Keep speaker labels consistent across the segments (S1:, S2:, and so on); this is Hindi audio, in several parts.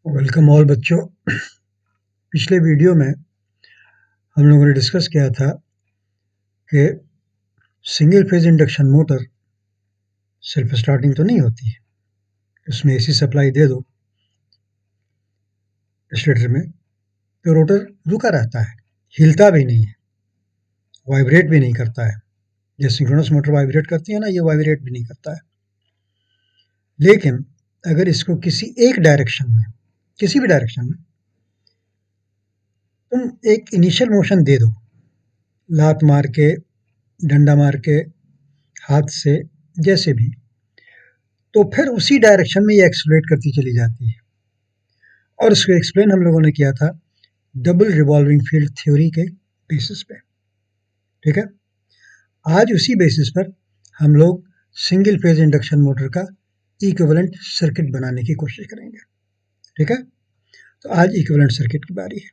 S1: वेलकम ऑल बच्चों। पिछले वीडियो में हम लोगों ने डिस्कस किया था कि single phase induction motor self starting तो नहीं होती है। उसमें एसी सप्लाई दे दो स्टेटर में तो रोटर रुका रहता है, हिलता भी नहीं है, वाइब्रेट भी नहीं करता है। जैसे सिंक्रोनस मोटर वाइब्रेट करती है ना, ये वाइब्रेट भी नहीं करता है। लेकिन अगर इसको किसी एक डायरेक्शन में, किसी भी डायरेक्शन में तुम एक इनिशियल मोशन दे दो, लात मार के, डंडा मार के, हाथ से, जैसे भी, तो फिर उसी डायरेक्शन में ये एक्सेलरेट करती चली जाती है। और इसको एक्सप्लेन हम लोगों ने किया था डबल रिवॉल्विंग फील्ड थ्योरी के बेसिस पे। ठीक है, आज उसी बेसिस पर हम लोग सिंगल फेज इंडक्शन मोटर का इक्विवेलेंट सर्किट बनाने की कोशिश करेंगे। ठीक है, तो आज इक्विवेलेंट सर्किट की बारी है।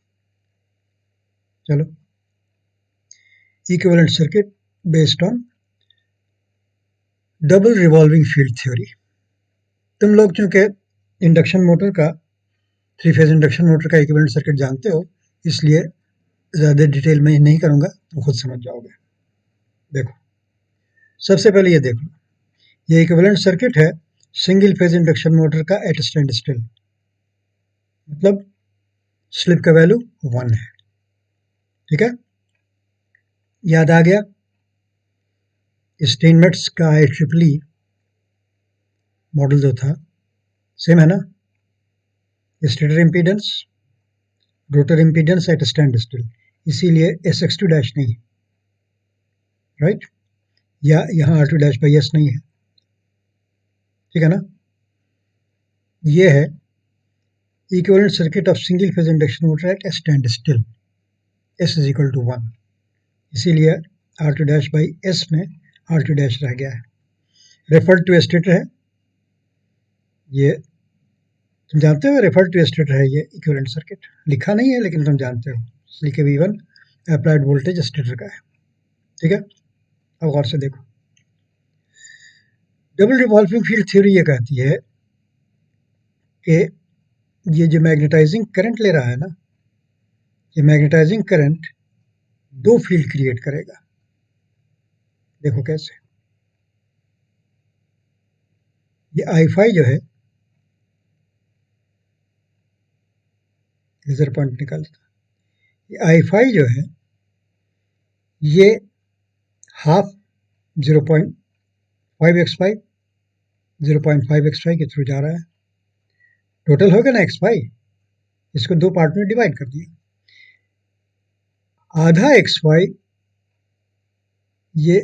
S1: चलो, equivalent circuit based on double revolving field theory. तुम लोग चूंकि इंडक्शन मोटर का, थ्री फेज इंडक्शन मोटर का इक्विवेलेंट सर्किट जानते हो, इसलिए ज़्यादा डिटेल में नहीं करूंगा, तुम खुद समझ जाओगे। देखो, सबसे पहले ये देख लो, ये इक्विवेलेंट सर्किट है सिंगल फेज इंडक्शन मोटर का एट स्टैंड स्टिल, मतलब स्लिप का वैल्यू 1 है। ठीक है, याद आ गया? स्टेनमेट्स का IEEE मॉडल जो था, सेम है ना? Stator impedance, rotor impedance at standstill, इसीलिए SX2 डैश नहीं है, राइट? या यहाँ R2 डैश बाई S नहीं है। ठीक है ना? ये है equivalent circuit of single phase induction motor at standstill, S is equal to 1, इसीलिए R2 डैश बाई S में R2 डैश रह गया है। रेफर टू स्टेटर है ये, तुम जानते हो रेफर टू स्टेटर है ये इक्विवेलेंट सर्किट, लिखा नहीं है लेकिन तुम जानते हो, इसलिए कि V1 अप्लाइड वोल्टेज स्टेटर का है। ठीक है, अब गौर से देखो, डबल रिवॉल्विंग फील्ड थ्योरी ये कहती है कि ये जो मैग्नेटाइजिंग करंट ले रहा है ना, ये मैग्नेटाइजिंग करंट दो फील्ड क्रिएट करेगा। देखो कैसे, ये I5 जो है, लेजर पॉइंट निकालता, ये I5 जो है ये हाफ 0.5x5 0.5x5 के थ्रू जा रहा है। टोटल हो गया ना x5, इसको दो पार्ट में डिवाइड कर दिया। आधा x5 ये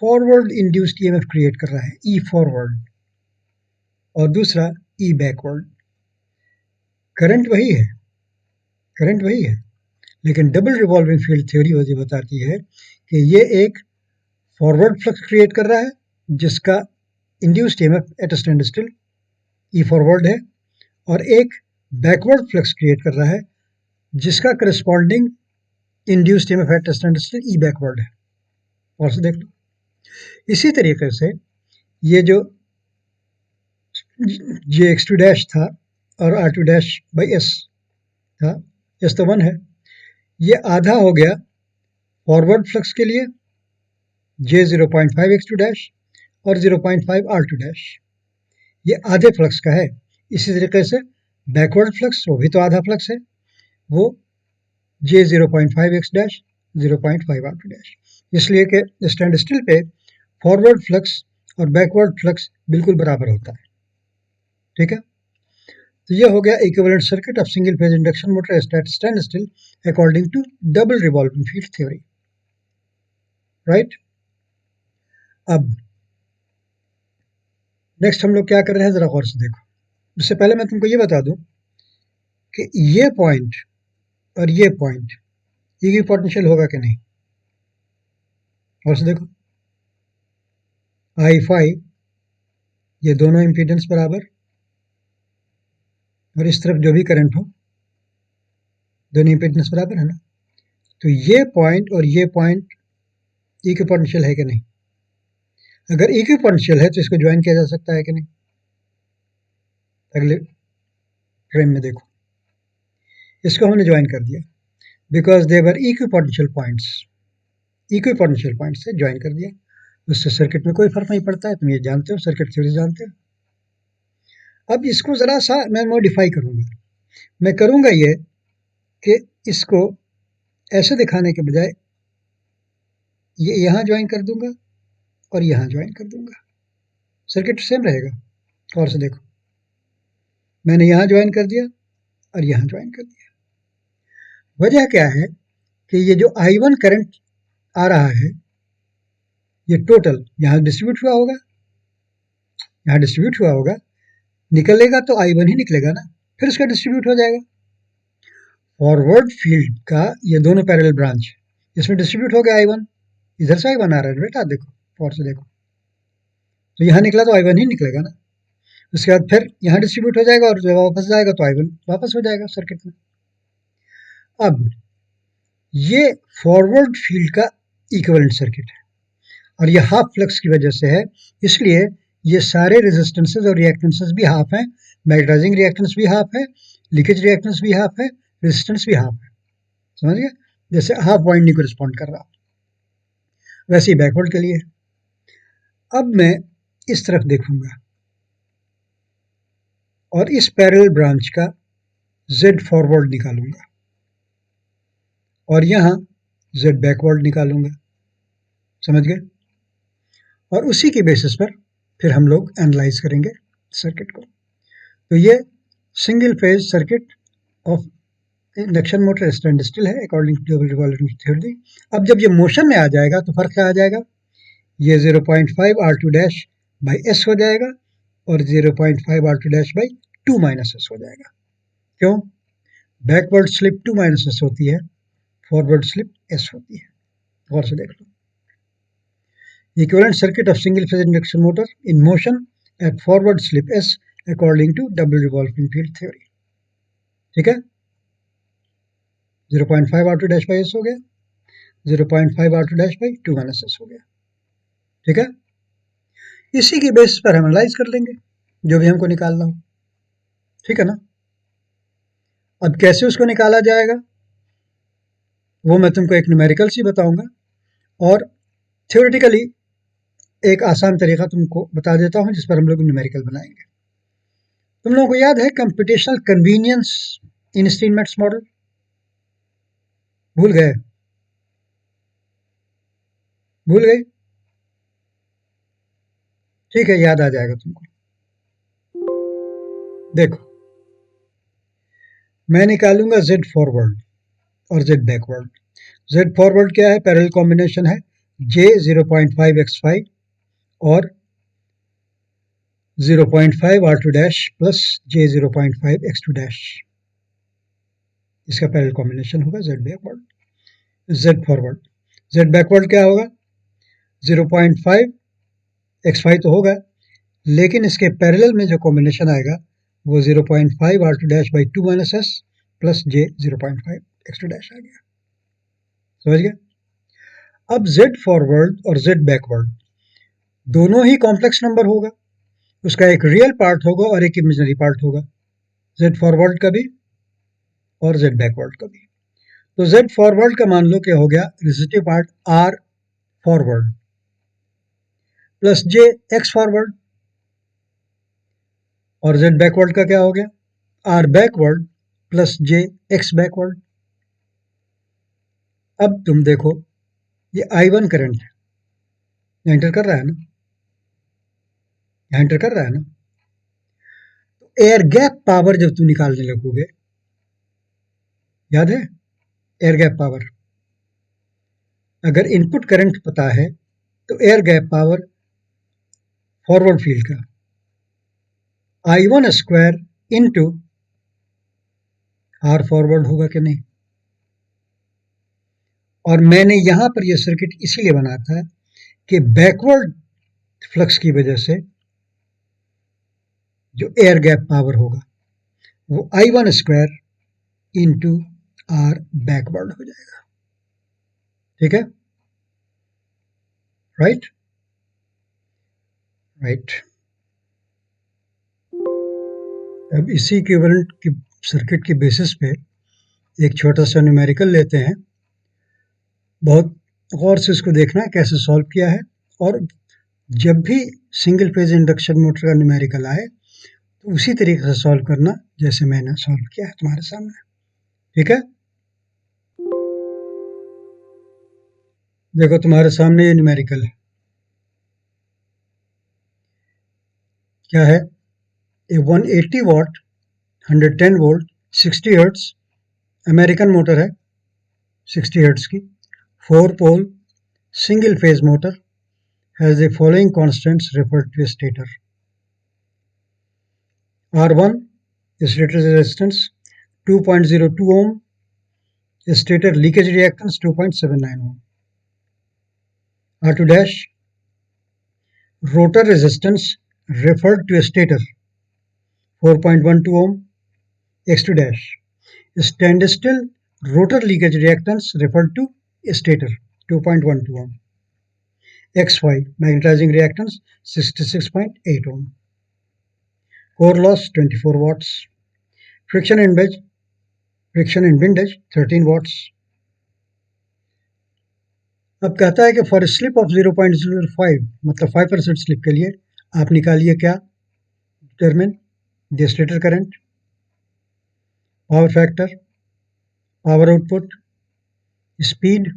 S1: फॉरवर्ड इंड्यूस्ड ईएमएफ क्रिएट कर रहा है, E फॉरवर्ड, और दूसरा E बैकवर्ड। करंट वही है, करंट वही है, लेकिन डबल रिवॉल्विंग फील्ड थ्योरी मुझे बताती है कि ये एक फॉरवर्ड फ्लक्स क्रिएट कर रहा है जिसका induced EMF at standstill E forward है, और एक बैकवर्ड फ्लक्स क्रिएट कर रहा है जिसका corresponding induced EMF at standstill E backward है। और से देख लो, इसी तरीके से ये जो JX2 डैश था और R2 डैश बाई S था, S तो 1 है, ये आधा हो गया फॉरवर्ड फ्लक्स के लिए J0.5X2 डैश और 0.5 R2 डैश, ये आधे फ्लक्स का है। इसी तरीके से बैकवर्ड फ्लक्स, वो भी तो आधा फ्लक्स है, वो J0.5X डैश 0.5 R2 डैश, इसलिए कि स्टैंड स्टिल पे फॉरवर्ड फ्लक्स और बैकवर्ड फ्लक्स बिल्कुल बराबर होता है। ठीक है, तो ये हो गया equivalent circuit of single phase induction motor at standstill according to double revolving field theory, right? अब नेक्स्ट हम लोग क्या कर रहे हैं, जरा गौर से देखो। उससे पहले मैं तुमको ये बता दूं कि ये पॉइंट और ये पॉइंट इक्विपोटेंशियल होगा कि नहीं। गौर से देखो, I5 ये दोनों इम्पीडेंस बराबर, और इस तरफ जो भी करंट हो दोनों इम्पीडेंस बराबर है ना, तो ये पॉइंट और ये पॉइंट इक्विपोटेंशियल है कि नहीं। अगर इक्विपोटेंशियल है तो इसको ज्वाइन किया जा सकता है कि नहीं। अगले फ्रेम में देखो, इसको हमने ज्वाइन कर दिया because they were equipotential points से ज्वाइन कर दिया। उससे सर्किट में कोई फर्क नहीं पड़ता है, तुम ये जानते हो, सर्किट थ्योरी जानते हो। अब इसको जरा सा मैं मॉडिफाई करूंगा। मैं करूंगा ये कि इसको ऐसे दिखाने के बजाय ये यहां ज्वाइन कर दूंगा और यहां ज्वाइन कर दूंगा, सर्किट सेम रहेगा। और से देखो, मैंने यहां ज्वाइन कर दिया और यहां ज्वाइन कर दिया। वजह क्या है कि ये जो I1 करंट आ रहा है, ये टोटल यहां डिस्ट्रीब्यूट हुआ होगा, यहां डिस्ट्रीब्यूट हुआ होगा, निकलेगा तो I1 ही निकलेगा ना, फिर उसका डिस्ट्रीब्यूट हो जाएगा। फॉरवर्ड फील्ड का ये दोनों पैरेलल ब्रांच, इसमें डिस्ट्रीब्यूट हो गया I1, इधर से I1 आ रहा है बेटा, देखो और से देखो, तो यहां निकला तो I1 ही निकलेगा ना। उसके बाद फिर यहां डिस्ट्रीब्यूट हो जाएगा और जब वापस जाएगा तो I1 वापस हो जाएगा सर्किट में। अब ये फॉरवर्ड फील्ड का इक्विवेलेंट सर्किट है और ये हाफ फ्लक्स की वजह से है, इसलिए ये सारे रेजिस्टेंसेस और रिएक्टेंसेस भी हाफ हैं, मैग्नेटाइजिंग रिएक्टेंस भी हाफ है, लीकेज रिएक्टेंस भी हाफ है, रेजिस्टेंस भी हाफ है। समझ गए? जैसे हाफ वाइंडिंग को रिस्पॉन्ड कर रहा, वैसे ही बैकवर्ड के लिए। अब मैं इस तरफ देखूंगा और इस पैरेलल ब्रांच का Z फॉरवर्ड निकालूंगा और यहां Z बैकवर्ड निकालूंगा। समझ गए? और उसी के बेसिस पर फिर हम लोग एनालाइज करेंगे सर्किट को। तो ये single phase circuit of induction motor stand still है according to double revolution theory. अब जब ये मोशन में आ जाएगा तो फर्क क्या आ जाएगा, ये 0.5 R2 डैश बाई एस हो जाएगा और 0.5 R2 dash by 2 minus S हो जाएगा। क्यों? बैकवर्ड स्लिप 2 माइनस एस होती है, फॉरवर्ड स्लिप एस होती है। गौर से देख लो, equivalent circuit of single phase induction motor in motion at forward slip s according to double revolving field theory। ठीक है, 0.5 R2 डैश बाई एस हो गया, 0.5 R2 dash by 2 minus S हो गया। ठीक है, इसी की बेसिस पर हम एनालाइज कर लेंगे जो भी हमको निकालना हो। ठीक है ना? अब कैसे उसको निकाला जाएगा वो मैं तुमको एक न्यूमेरिकल से बताऊंगा और थ्योरेटिकली एक आसान तरीका तुमको बता देता हूं जिस पर हम लोग न्यूमेरिकल बनाएंगे। तुम लोगों को याद है कंप्यूटेशनल कन्वीनियंस इन स्टीनमेट्स मॉडल? भूल गए? भूल गए? ठीक है, याद आ जाएगा तुमको। देखो, मैं निकालूंगा Z फॉरवर्ड और Z बैकवर्ड। Z फॉरवर्ड क्या है? पैरेलल कॉम्बिनेशन है J 0.5 x5 और 0.5 R2 dash plus J 0.5 x2 dash, इसका पैरेलल कॉम्बिनेशन होगा Z backward. Z forward, Z backward क्या होगा? 0.5 x5 तो होगा, लेकिन इसके पैरेलल में जो कॉम्बिनेशन आएगा वो 0.5 R2 dash by 2 minus S plus J 0.5 x2 dash आ गया। समझ गए? अब Z फॉरवर्ड और Z बैकवर्ड दोनों ही कॉम्प्लेक्स नंबर होगा, उसका एक रियल पार्ट होगा और एक इमेजिनरी पार्ट होगा, Z फॉरवर्ड का भी और Z बैकवर्ड का भी। तो Z फॉरवर्ड का मान लो क्या हो गया, resistive part R forward plus J X forward, और Z बैकवर्ड का क्या हो गया, R backward plus J X backward. अब तुम देखो, ये I1 करंट है, यहाँ एंटर कर रहा है ना, यहाँ एंटर कर रहा है ना, तो एयर गैप पावर जब तुम निकालने लगोगे, याद है एयर गैप पावर, अगर इनपुट करंट पता है तो air gap power forward field का I1 square into R forward होगा कि नहीं। और मैंने यहां पर यह सर्किट इसीलिए बना था कि बैकवर्ड फ्लक्स की वजह से जो एयर गैप पावर होगा वो I1 square into R backward हो जाएगा। ठीक है, राइट राइट। अब इसी इक्विवेलेंट की सर्किट की बेसिस पे एक छोटा सा न्यूमेरिकल लेते हैं। बहुत गौर से इसको देखना है कैसे सॉल्व किया है, और जब भी सिंगल फेज इंडक्शन मोटर का न्यूमेरिकल आए तो उसी तरीके से सॉल्व करना जैसे मैंने सॉल्व किया है तुम्हारे सामने। ठीक है, देखो तुम्हारे सामने ये न्यूमेरिकल है। क्या है? A 180 watt 110 volt 60 hertz American motor है, 60 हर्ट्ज की, 4 pole single phase motor, has the following constants referred to as stator. R1 stator resistance 2.02 ohm, stator leakage reactance 2.79 ohm. R2 dash rotor resistance referred to as stator 4.12 ohm. X2 dash standstill rotor leakage reactance referred to stator 2.12 ohm. X5 magnetizing reactance 66.8 ohm. Core loss 24 watts. Friction and windage 13 watts. अब कहता है कि फॉर स्लिप ऑफ 0.05 मतलब 5% स्लिप के लिए आप निकालिए क्या? Determine the stator current, power factor, power output, speed,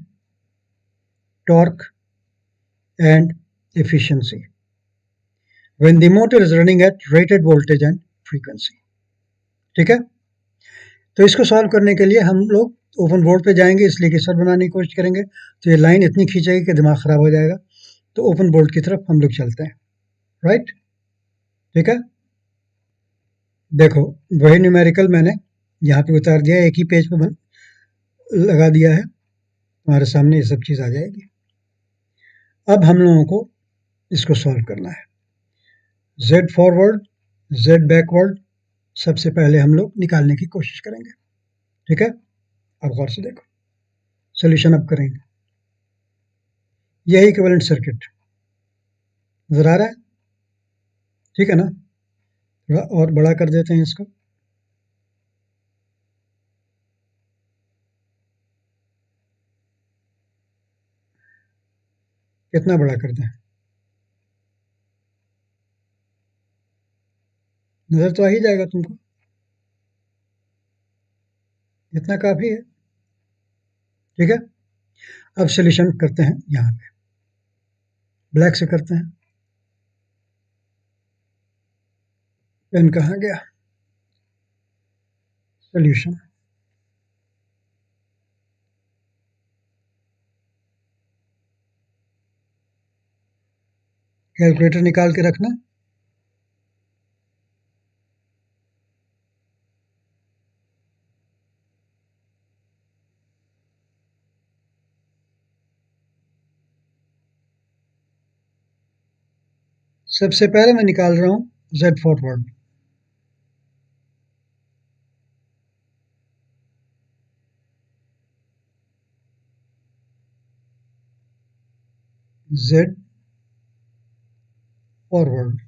S1: torque and efficiency when the motor is running at rated voltage and frequency. ठीक है, तो इसको सॉल्व करने के लिए हम लोग ओपन बोर्ड पे जाएंगे, इसलिए कि सर बनाने की कोशिश करेंगे तो ये लाइन इतनी खींचेगी कि दिमाग खराब हो जाएगा। तो ओपन बोर्ड की तरफ हम लोग चलते हैं। राइट, ठीक है, देखो वही न्यूमेरिकल मैंने यहाँ पे उतार दिया, एक ही पेज पे लगा दिया है, तुम्हारे सामने ये सब चीज़ आ जाएगी। अब हम लोगों को इसको सॉल्व करना है। Z फॉरवर्ड Z बैकवर्ड सबसे पहले हम लोग निकालने की कोशिश करेंगे। ठीक है, अब गौर से देखो, सोल्यूशन अब करेंगे। यही इक्विवेलेंट सर्किट नजर आ रहा है, ठीक है ना? थोड़ा और बड़ा कर देते हैं इसको। कितना बड़ा कर दें? नजर तो आ ही जाएगा तुमको, इतना काफी है। ठीक है, अब सोल्यूशन करते हैं। यहाँ पे ब्लैक से करते हैं। पेन कहाँ गया? सोल्यूशन कैलकुलेटर निकाल के रखना। सबसे पहले मैं निकाल रहा हूँ Z forward. Z forward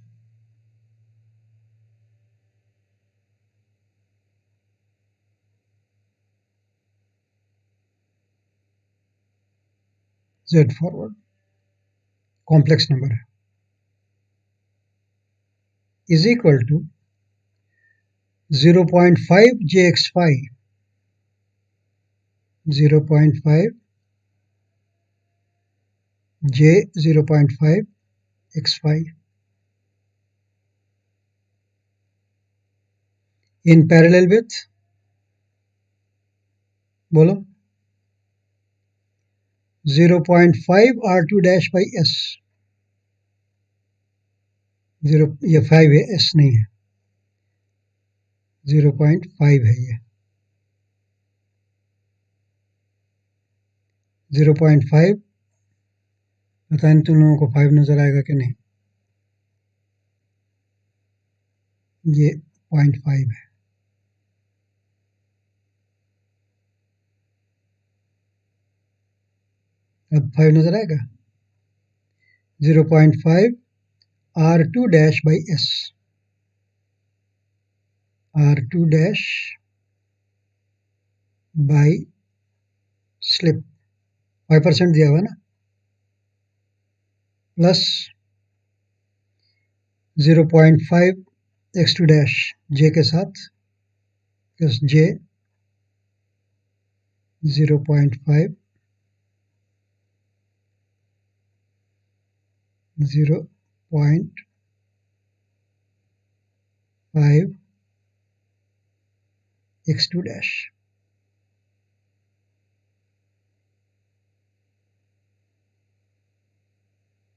S1: Z forward complex number है, is equal to 0.5 JX5 0.5 J 0.5 X5 in parallel with, बोलो, 0.5 R2 dash by S। 0 ये 5 है, S नहीं है, 0.5 है ये, 0.5। पता नहीं तुम लोगों को 5 नजर आएगा कि नहीं, ये 0.5 है। अब 5 नजर आएगा, 0.5 R2 dash by S R2 dash by slip 5% दिया हुआ ना, प्लस 0.5 x2 डैश जे के साथ, प्लस जे 0.5 x2 डैश।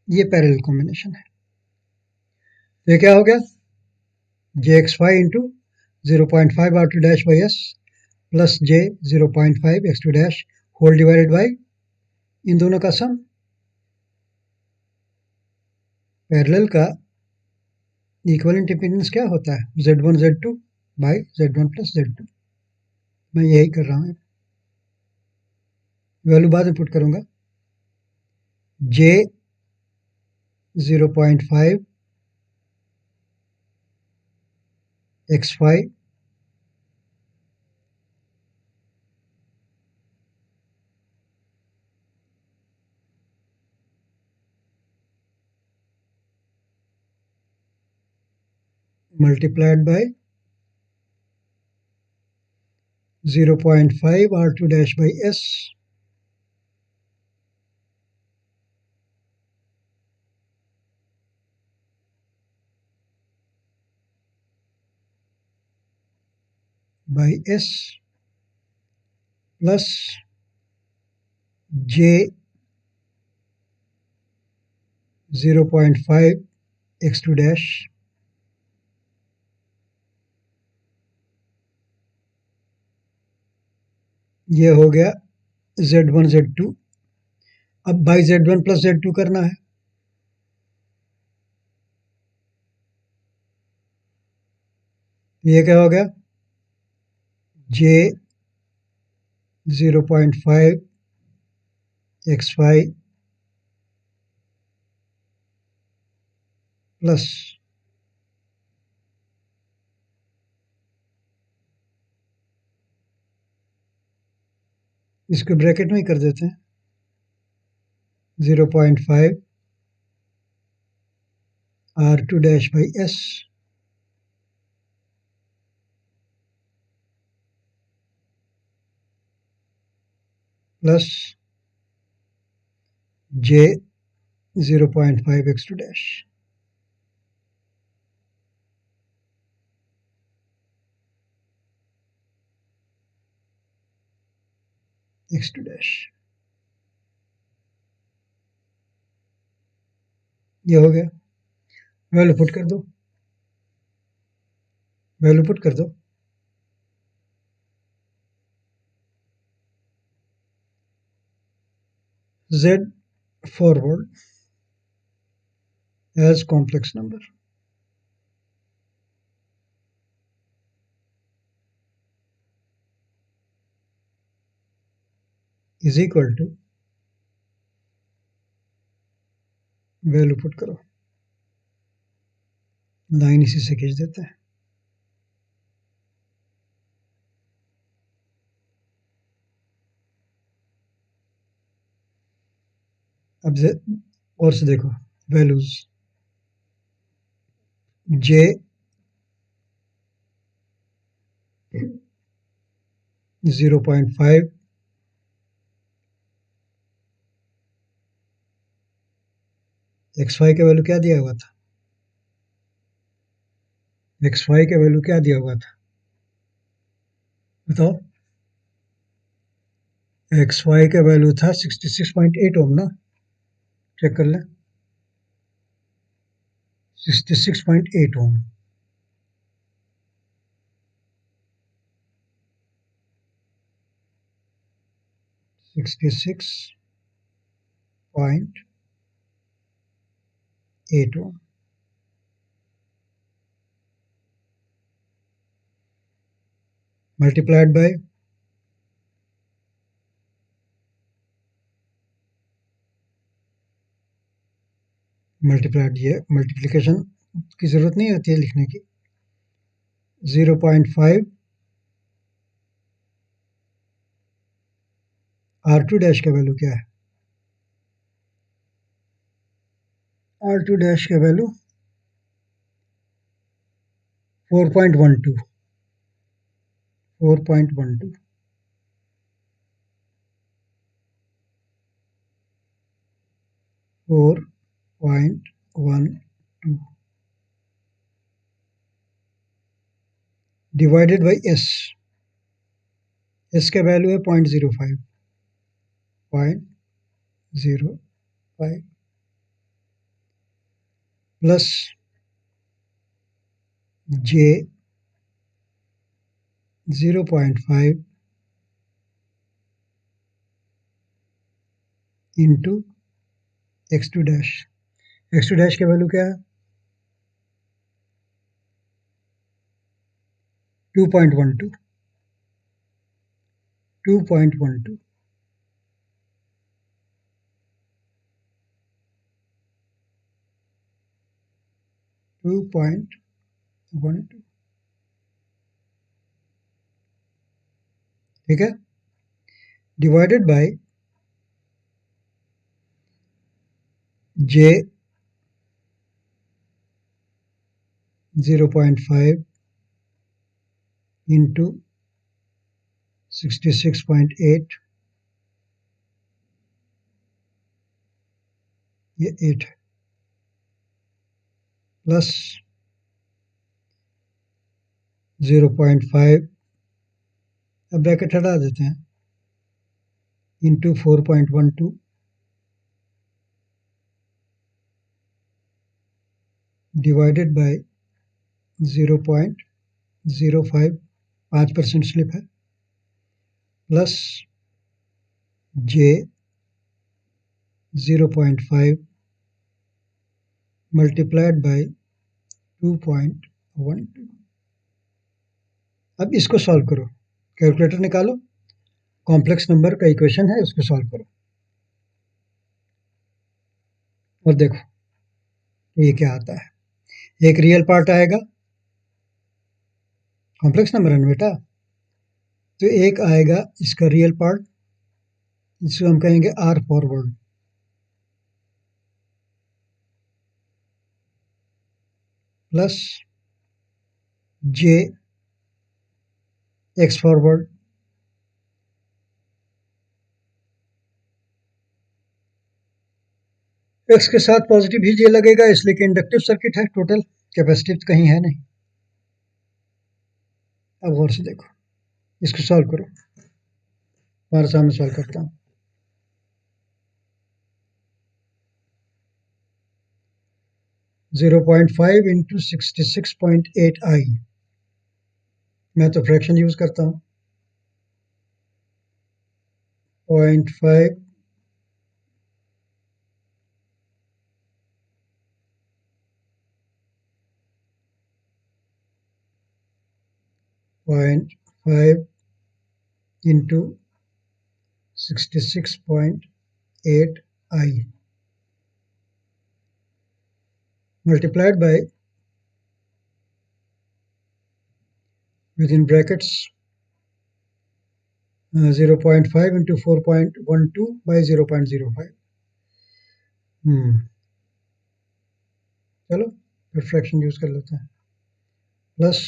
S1: ये पैरेलल कॉम्बिनेशन है। तो ये क्या हो गया, jx5 into 0.5 r2 dash by S plus J 0.5 x2 dash whole divided by इन दोनों का सम। पैरेलल का इक्विवेलेंट इंपीडेंस क्या होता है, Z1 Z2 by Z1 plus Z2। मैं यही कर रहा हूँ, वैल्यू बाद में पुट करूंगा। J 0.5 x5 multiplied by 0.5 r2 dash by s by s plus j 0.5 x2 dash ये हो गया Z1 Z2। अब बाई Z1 प्लस Z2 करना है, ये क्या हो गया, J 0.5 x5 प्लस इसको ब्रैकेट में ही कर देते हैं, 0.5 r2 dash by s plus j 0.5 x2 dash। x2 dash ये हो गया। वैल्यू पुट कर दो, वैल्यू पुट कर दो। Z forward as complex number is equal to, value put करो, लाइन इसी से खींच देते हैं। अब और से देखो वैल्यूज, J 0.5 x5 का वैल्यू क्या दिया हुआ था, x5 का वैल्यू क्या दिया हुआ था बताओ, x5 का वैल्यू था 66.8 ओम ना, चेक कर लें, 66.8 ओम। $66.8 ओम। मल्टीप्लाइड बाय मल्टीप्लाइड, ये मल्टीप्लिकेशन की जरूरत नहीं होती है लिखने की, 0.5 R2 डैश का वैल्यू क्या है? R2 डैश का वैल्यू 4.12 4.12 डिवाइडेड बाई एस का वैल्यू है 0.05 plus J 0.5 into x2 dash का वैल्यू क्या है? 2.12 ठीक है, डिवाइडेड बाय जे 0.5 इंटू 66.8 ये 8 है प्लस 0.5 अब ब्रैकेट हटा देते हैं इंटू 4.12 डिवाइडेड बाय 0.05 5% स्लिप है प्लस जे 0.5 मल्टीप्लाइड बाय 2.12। अब इसको सॉल्व करो, कैलकुलेटर निकालो, कॉम्प्लेक्स नंबर का इक्वेशन है उसको सॉल्व करो और देखो ये क्या आता है। एक रियल पार्ट आएगा, कॉम्प्लेक्स नंबर है ना बेटा, तो एक आएगा इसका रियल पार्ट, जिसको हम कहेंगे R forward, plus J X forward, X के साथ पॉजिटिव ही जे लगेगा इसलिए कि इंडक्टिव सर्किट है, टोटल कैपेसिटिव कहीं है नहीं। अब गौर से देखो, इसको सॉल्व करो, हमारे सामने सॉल्व करता हूँ। 0.5 इंटू 66.8 आई, मैं तो फ्रैक्शन यूज करता हूँ, 0.5 into 66.8 I multiplied by within brackets 0.5 into 4.12 by 0.05। चलो फिर फ्रैक्शन यूज कर लेते हैं, plus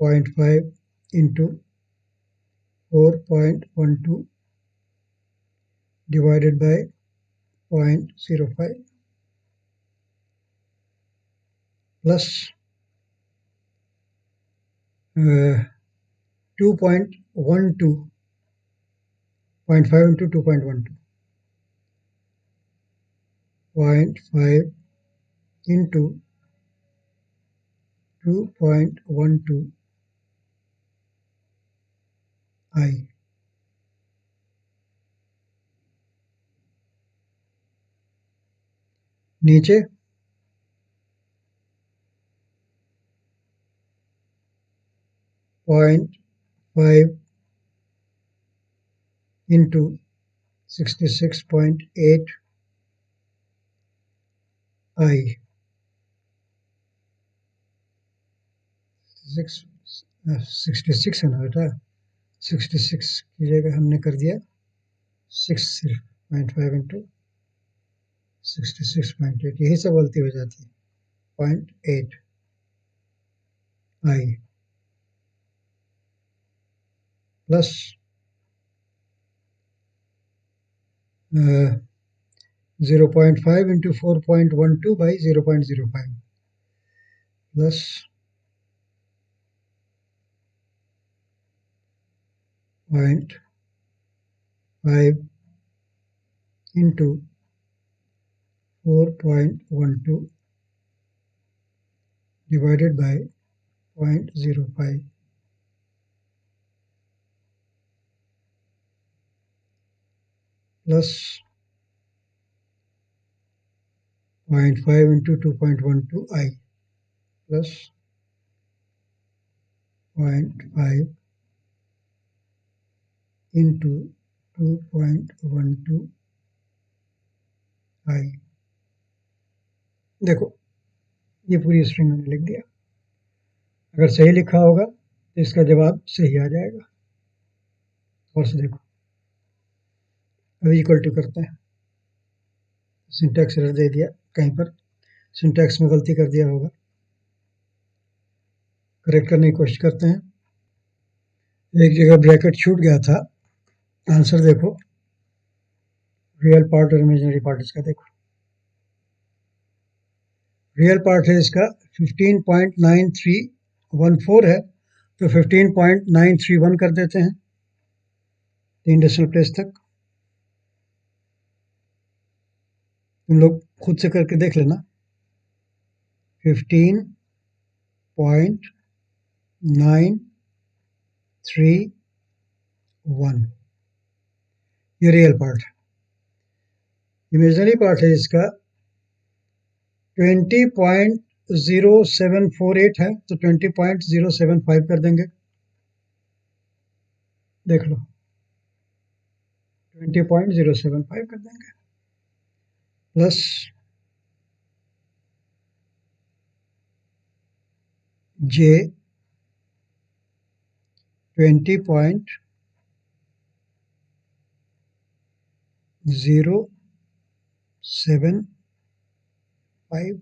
S1: 0.5 into 4.12 divided bye 0.05 plus 2.12 0.5 into 2.12 0.5 into 2.12 I नीचे 0.5 into 66.8 I 66 है ना बेटा, 66 की जगह हमने कर दिया 6 सिर्फ 0.5 इंटू 66.8, यही सब गलती हो जाती है। 0.8 I plus 0.5 into 4.12 by 0.05 plus 0.5 into 4.12 divided by 0.05 plus 0.5 into 2.12 I plus 0.5 into 2.12 I। देखो ये पूरी स्ट्रिंग मैंने लिख दिया। अगर सही लिखा होगा तो इसका जवाब सही आ जाएगा। और से देखो, अभी इक्वल टू करते हैं, सिंटैक्स एरर दे दिया, कहीं पर सिंटैक्स में गलती कर दिया होगा, करेक्ट करने की कोशिश करते हैं। एक जगह ब्रैकेट छूट गया था। आंसर देखो, रियल पार्ट और इमेजिनरी पार्ट इसका देखो। रियल पार्ट है इसका 15.9314 है, तो 15.931 कर देते हैं 3 डेसिमल प्लेस तक। तुम लोग खुद से करके देख लेना। 15.931 ये रियल पार्ट है। इमेजिनरी पार्ट है इसका 20.0748 है, तो 20.075 कर देंगे। देख लो, 20.075 कर देंगे प्लस जे 20.075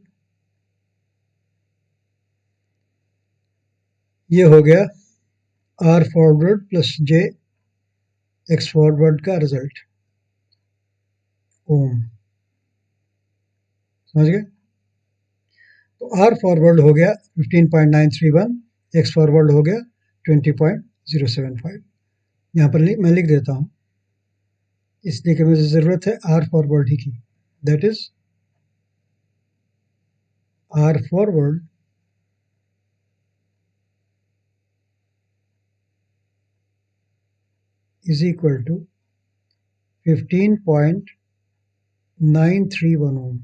S1: ये हो गया R forward plus J X forward का रिजल्ट ओम। समझ गए? तो आर फॉरवर्ड हो गया 15.931, एक्स फॉरवर्ड हो गया 20.075। यहाँ पर मैं लिख देता हूँ, इसलिए कि मुझे ज़रूरत है आर फॉरवर्ड ही की। That is R forward is equal to 15.931 ohm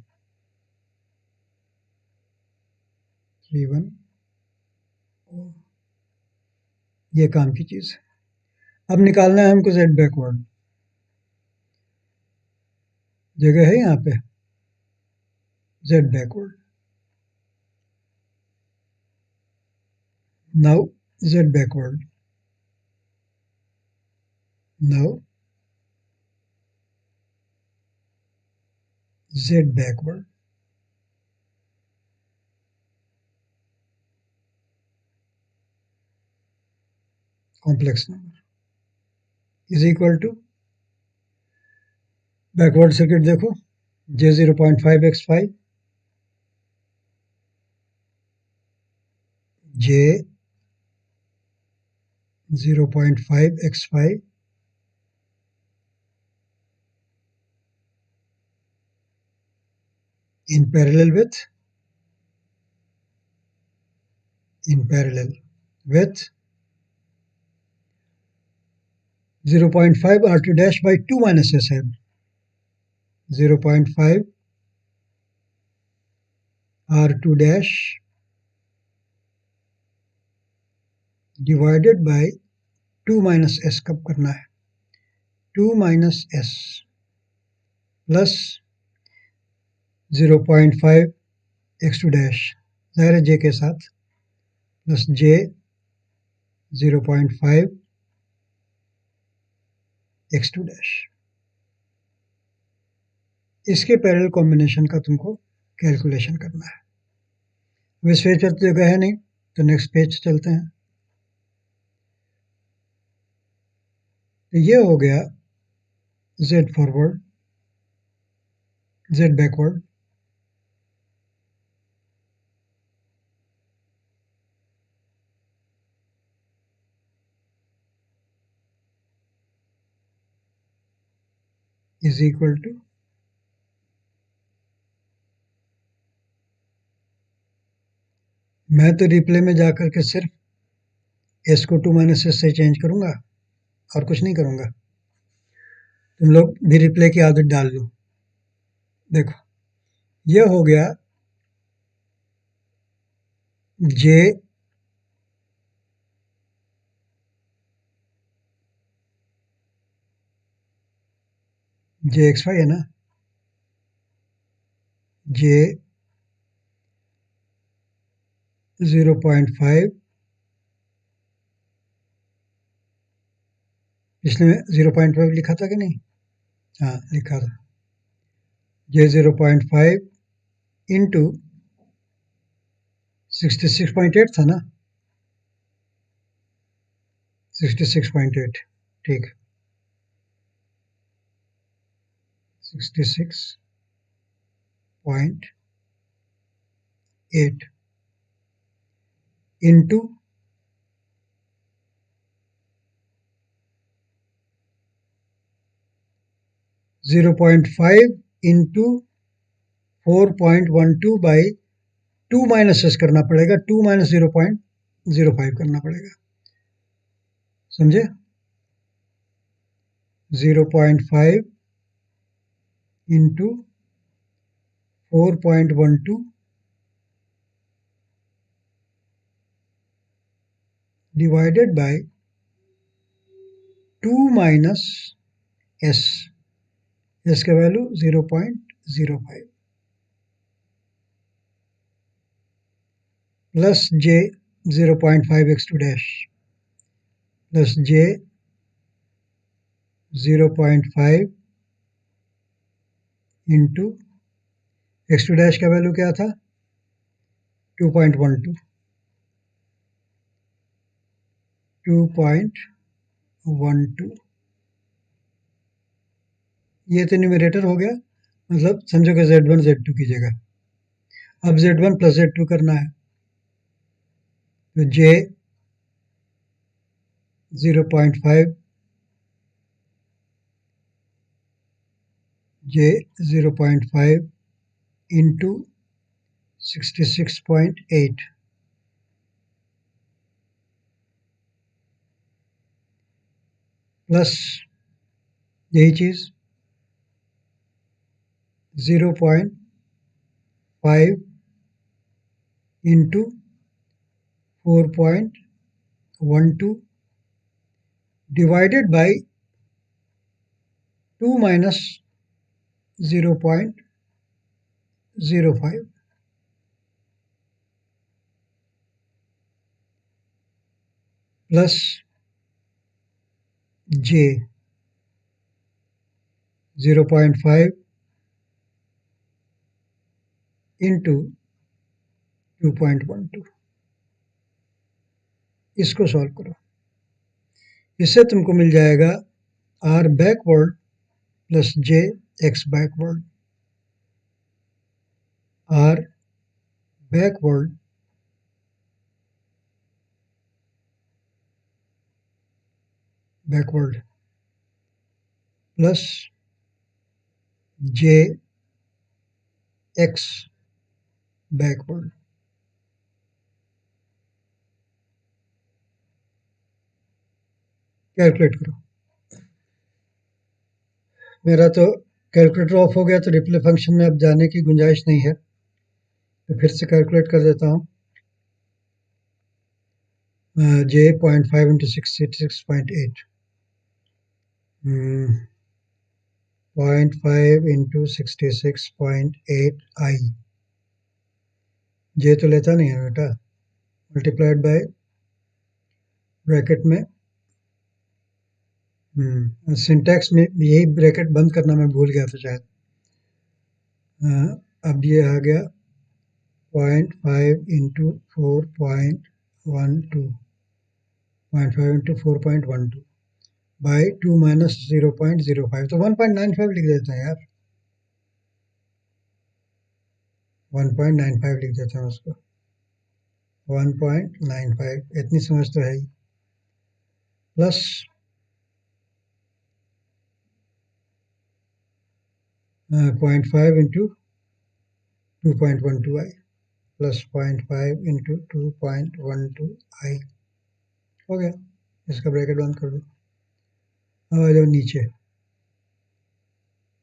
S1: 31 ये काम की चीज है। अब निकालना है हमको जेड बैकवर्ड। जगह है यहाँ पे Z backward. Now Z backward, now Z backward complex number is equal to backward circuit देखो J 0.5x5 J 0.5x5 in parallel with 0.5 R2 dash by 2 minus SL 0.5 R2 dash divided by 2 minus S कब करना है 2 minus S plus 0.5 x2 dash ज़ाहिर है J के साथ प्लस जे 0.5 x2 डैश। इसके पैरेलल कॉम्बिनेशन का तुमको कैलकुलेशन करना है। अब इस पेज पर तो जगह है नहीं, तो नेक्स्ट पेज चलते हैं। तो ये हो गया z forward, z backward, is equal to मैं तो रिप्ले में जाकर के सिर्फ s को 2 माइनस एस से चेंज करूंगा और कुछ नहीं करूंगा। तुम लोग भी रिप्ले की आदत डाल लो। देखो ये हो गया जे एक्स वाई है ना, जे 0.5, पिछले में 0.5 लिखा था कि नहीं? हाँ लिखा था। जे 0.5 इंटू 66.8 था ना, 66.8, ठीक, 66.8 into 0.5 into 4.12 by 2 minus S करना पड़ेगा, 2 माइनस 0.05 करना पड़ेगा, समझे? 0.5 into 4.12 divided by 2 minus S, S का value 0.05 plus J 0.5 x2 dash plus J 0.5 into x2 dash का वैल्यू क्या था? 2.12, 2.12, ये तो न्यूमरेटर हो गया, मतलब समझो कि z1 z2 की जगह अब z1 प्लस z2 करना है, तो j 0.5 j 0.5 इंटू 66.8 प्लस यही चीज 0.5 into 4.12 divided by 2 minus 0.05 plus J 0.5 into 2.12, इसको सॉल्व करो। इससे तुमको मिल जाएगा R backward plus J X backward, R backward plus J X backward. Calculate करो। मेरा तो कैलकुलेटर ऑफ हो गया, तो रिप्ले फंक्शन में अब जाने की गुंजाइश नहीं है, तो फिर से कैलकुलेट कर देता हूँ। जे 0.5 इंटू 66.8, 0.5 इंटू 66.8 आई, जे तो लेता नहीं है बेटा, मल्टीप्लाइड बाय ब्रैकेट में सिंटैक्स में यही ब्रैकेट बंद करना मैं भूल गया था शायद। अब ये आ गया 0.5 इंटू 4.12 0.5 इंटू 4.12 बाई 2 माइनस 0.05 तो 1.95 लिख देते हैं यार। 1.95 लिख देते हैं उसको। 1.95 इतनी समझ तो है ही। प्लस 0.5 इंटू 2.12 आई प्लस 0.5 इंटू 2.12 आई हो गया। इसका ब्रैकेट बंद कर दो। अब आ जाओ नीचे।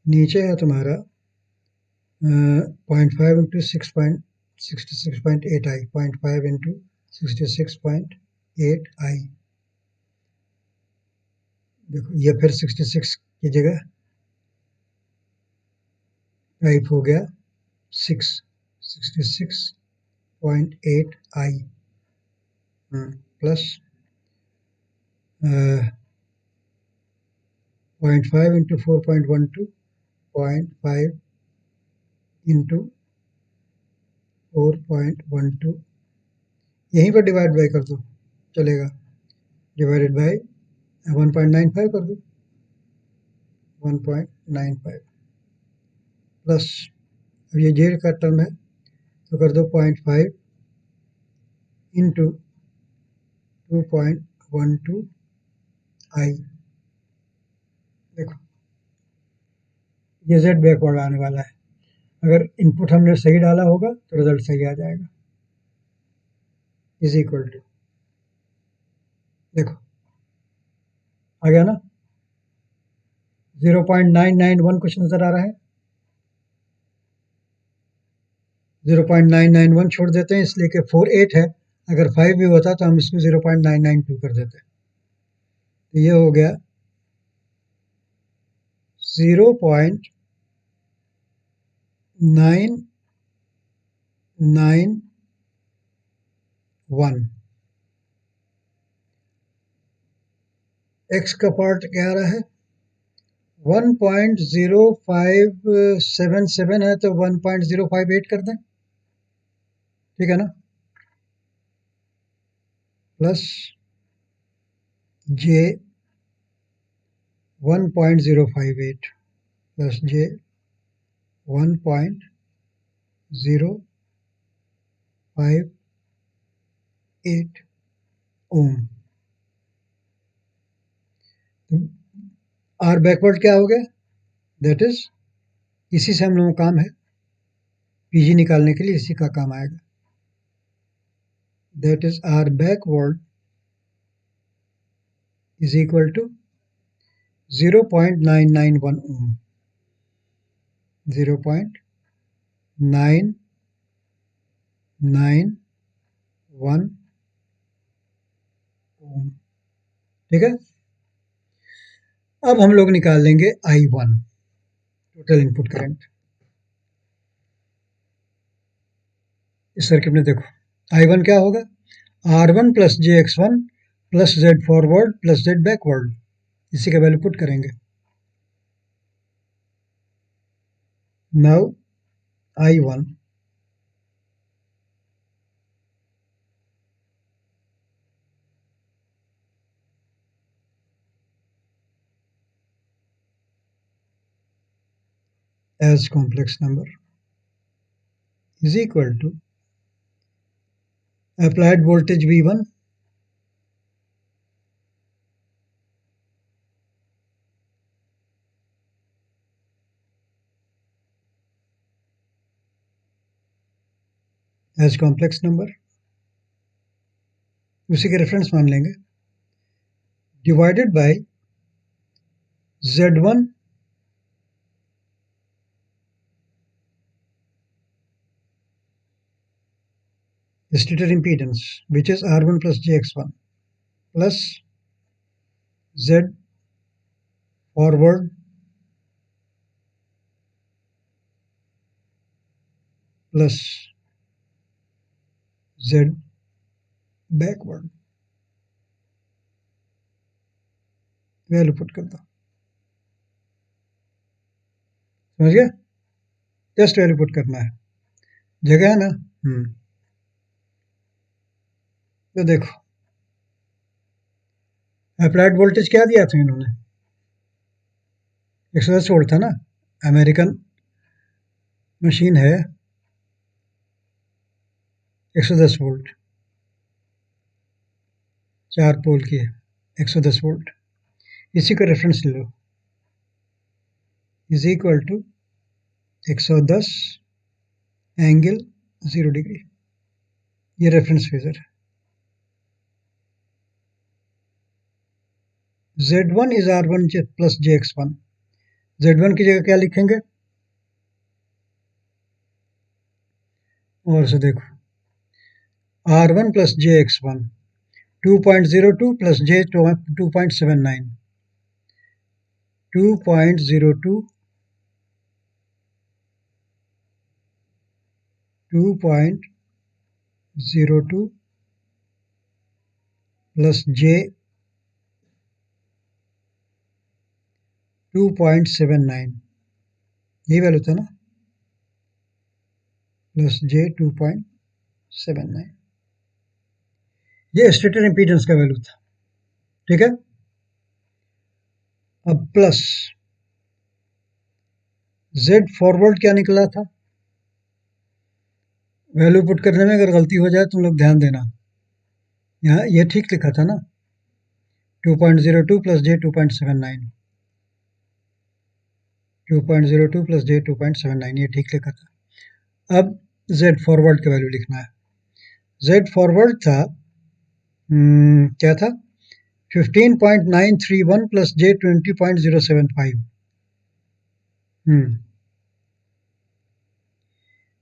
S1: नीचे है तुम्हारा 0.5 इंटू 66.8 आई 0.5 इंटू 66.8 आई। देखो ये फिर 66 की जगह टाइप हो गया 66.8 आई प्लस 0.5 इंटू 4.12 0.5 इंटू 4.12 यहीं पर डिवाइड बाय कर दो चलेगा। डिवाइडेड बाय 1.95 कर दो 1.95 प्लस अब ये जेड का टर्म है तो कर दो 0.5 इंटू 2.12 आई। देखो ये जेड बैकवर्ड आने वाला है। अगर इनपुट हमने सही डाला होगा तो रिजल्ट सही आ जाएगा। इज इक्वल टू देखो आ गया ना 0.991 कुछ नजर आ रहा है। 0.991 छोड़ देते हैं इसलिए कि 48 है। अगर 5 भी होता तो हम इसको 0.992 कर देते। तो ये हो गया 0.991 एक्स का पार्ट क्या आ रहा है 1.0577 है तो 1.058 कर दें। ठीक है ना plus J 1.058 plus J 1.058 ohm. R backward क्या हो गया दैट इज इसी से हम लोगों का काम है पीजी निकालने के लिए इसी का काम आएगा। That is R backward is equal to 0.991 ohm 0.991 ohm. ठीक है अब हम लोग निकाल लेंगे I1 टोटल इनपुट करंट। इस सर्किट में देखो I1 क्या होगा R1 plus JX1 plus Z forward plus Z backward इसी का वैल्यू पुट करेंगे। Now I1 as complex number is equal to applied voltage V1 as complex number उसी के रेफरेंस मान लेंगे divided by Z1 stator impedance which is R1 plus JX1 plus Z forward plus Z backward value put कर दो, समझ गया? टेस्ट वैल्यू पुट करना है, जगह है ना। तो देखो अप्लाइड वोल्टेज क्या दिया था इन्होंने, 110 वोल्ट था ना। अमेरिकन मशीन है 110 वोल्ट, 4 पोल की है, 110 वोल्ट। इसी का रेफरेंस ले लो, is equal to 110 angle 0 degree, ये रेफरेंस फेजर है। Z1 is R1 plus JX1। Z1 की जगह क्या लिखेंगे, और से देखो R1 plus JX1 2.02 plus J 2.79, 2.02 2.02 plus J 2.79, यही वैल्यू था ना, प्लस J 2.79, ये स्टेटर इम्पीडेंस का वैल्यू था, ठीक है। अब प्लस Z फॉरवर्ड क्या निकला था, वैल्यू पुट करने में अगर गलती हो जाए तुम लोग ध्यान देना, यहाँ ये ठीक लिखा था ना, 2.02 प्लस J 2.79, 2.02 प्लस J 2.79, ये ठीक लिखा था। अब Z फॉरवर्ड का वैल्यू लिखना है। Z फॉरवर्ड था क्या था, 15.931 प्लस J 20.075,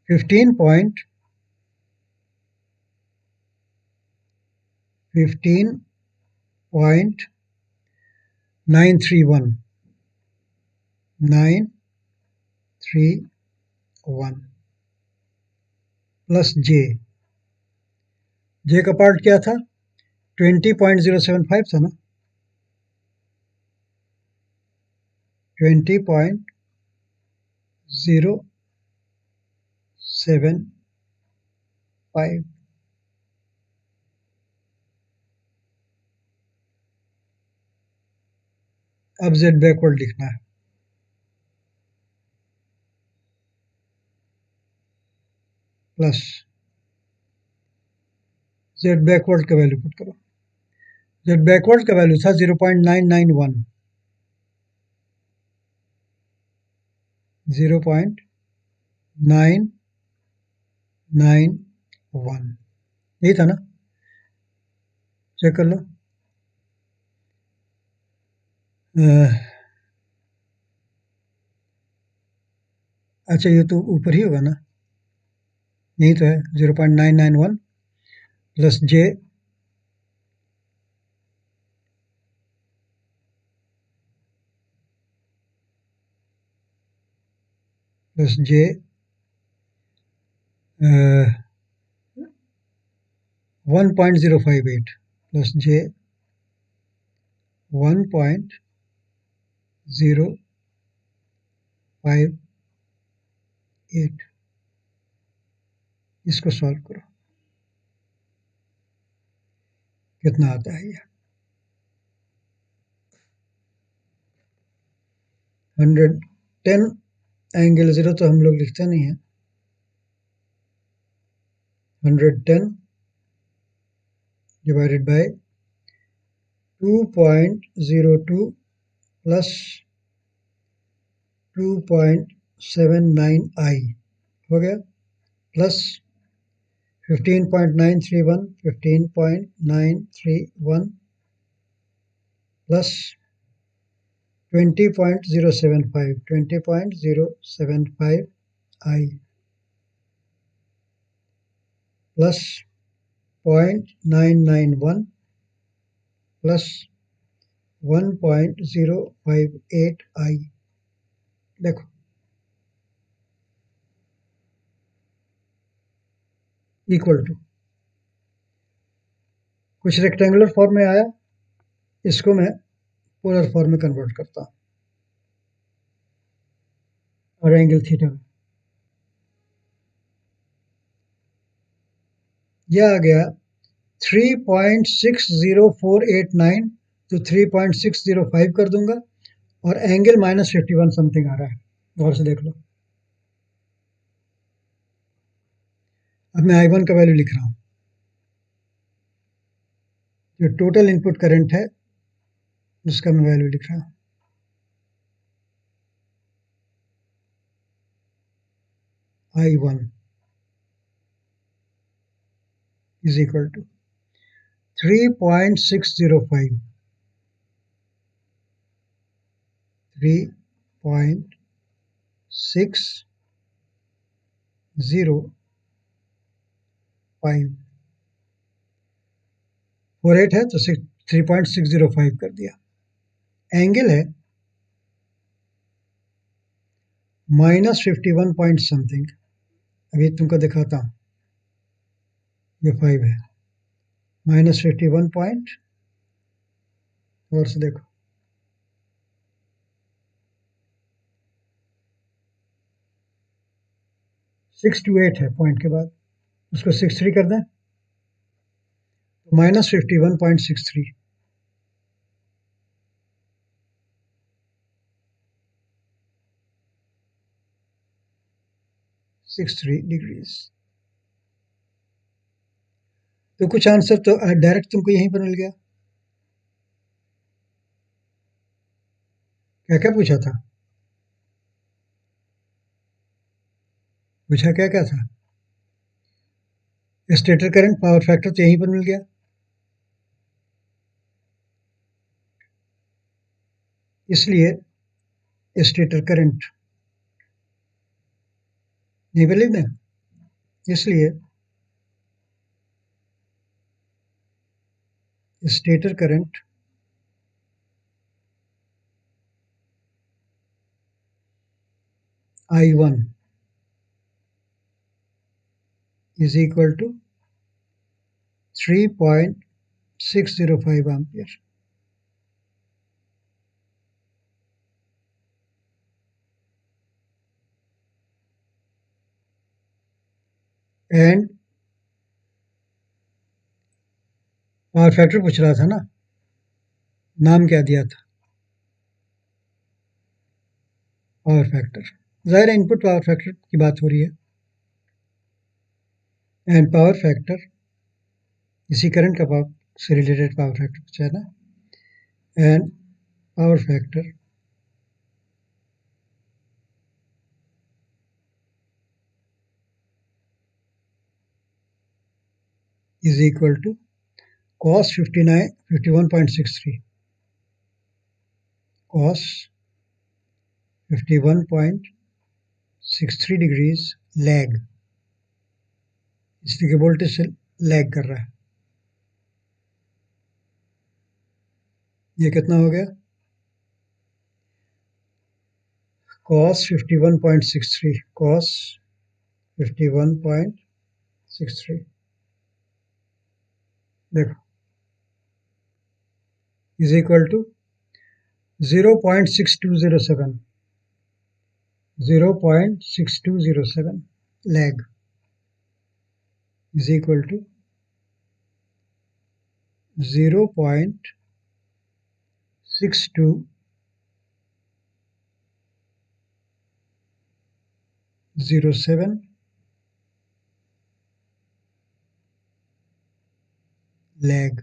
S1: 15.931 प्लस J का पार्ट क्या था, 20.075 था ना, 20.075, अब Z बैकवर्ड लिखना है, प्लस Z बैकवर्ड का वैल्यू पुट करो। Z बैकवर्ड का वैल्यू था 0.991, 0.991, यही था ना, चेक कर लो। अच्छा ये तो ऊपर ही होगा ना, यही तो है 0.991 plus J plus J 1.058 plus J 1.058, इसको सॉल्व करो, कितना आता है ये, 110 एंगल 0 तो हम लोग लिखते नहीं है, 110 डिवाइडेड बाय 2.02 प्लस 2.79i हो गया, plus 15.931 plus 20.075 plus 0.991 plus 1.058i, देखो इक्वल टू कुछ रेक्टेंगुलर फॉर्म में आया, इसको मैं पोलर फॉर्म में कन्वर्ट करता हूँ और एंगल थीटा में यह आ गया 3.60489 तो 3.605 कर दूंगा और एंगल -51 समथिंग आ रहा है, गौर से देख लो। अब मैं I1 का वैल्यू लिख रहा हूँ, जो टोटल इनपुट करंट है उसका मैं वैल्यू लिख रहा हूँ। I1 is equal to 3.605 48 है तो 3.605 कर दिया। एंगल है -51 पॉइंट समथिंग, अभी तुमको दिखाता हूँ, ये 5 है, -51 पॉइंट, और से देखो 628 है पॉइंट के बाद, उसको 63 कर दें तो -51.63, डिग्रीज। तो कुछ आंसर तो डायरेक्ट तुमको यहीं पर मिल गया। क्या क्या पूछा था, पूछा क्या क्या था? स्टेटर करंट, पावर फैक्टर तो यहीं पर मिल गया, इसलिए स्टेटर करंट नहीं पर लिख दें, इसलिए stator current I1 is equal to 3.605 ampere. And power factor पूछ रहा था ना, नाम क्या दिया था? पावर फैक्टर, ज़ाहिर है इनपुट पावर फैक्टर की बात हो रही है, एंड पावर फैक्टर इसी करंट का पावर से रिलेटेड पावर फैक्टर पूछा है ना, and power factor is equal to cos 51.63, cos 51.63 degrees lag, इसलिए वोल्टेज से लैग कर रहा है। ये कितना हो गया? cos 51.63, cos 51.63, देखो is equal to 0.6207, 0.6207 lag is equal to 0.6207 lag.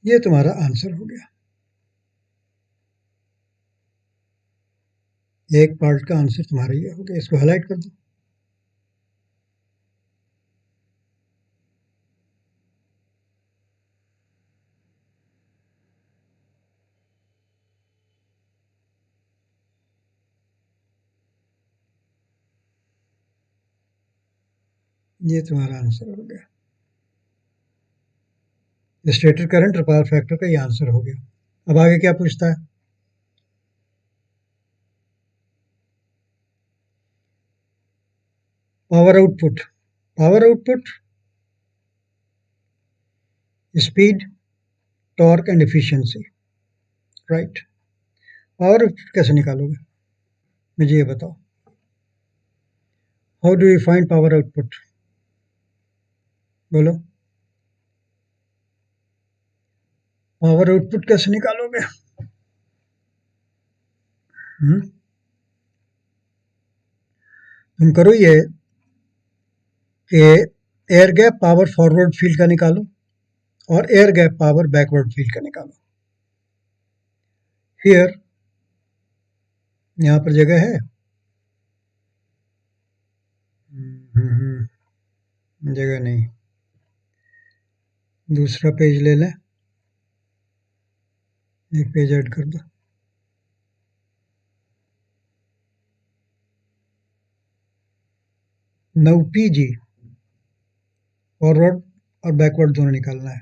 S1: ये तुम्हारा आंसर हो गया, एक पार्ट का आंसर तुम्हारा ये हो गया, इसको हाईलाइट कर दो। ये तुम्हारा आंसर हो गया। स्टेटर करंट और पावर फैक्टर का ये आंसर हो गया। अब आगे क्या पूछता है? Power output. Power output speed, torque and efficiency, right. Power output कैसे निकालोगे, मुझे ये बताओ। How do you find power output? बोलो, पावर आउटपुट कैसे निकालोगे? तुम करो ये कि air gap power forward field का निकालो और air gap power backward field का निकालो। हियर, यहाँ पर जगह है? जगह नहीं, दूसरा पेज ले लें, एक पेज ऐड कर दो। नाउ पीजी फॉरवर्ड और बैकवर्ड दोनों निकालना है।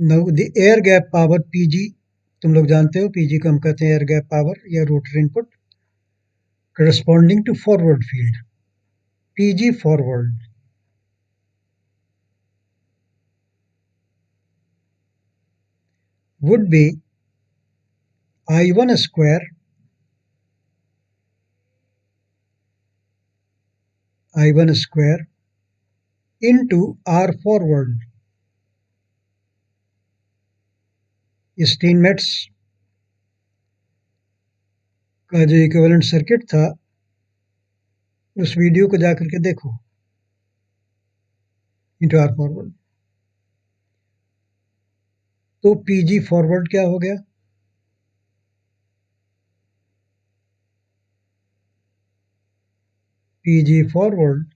S1: Now the air gap power PG, तुम लोग जानते हो पीजी को हम कहते हैं एयर गैप पावर या rotor input, corresponding to forward field, PG forward would be I1 square into R forward। Steinmetz का जो इक्विवेलेंट सर्किट था उस वीडियो को जाकर के देखो, इंटू आर फॉरवर्ड। तो पीजी फॉरवर्ड क्या हो गया? पीजी फॉरवर्ड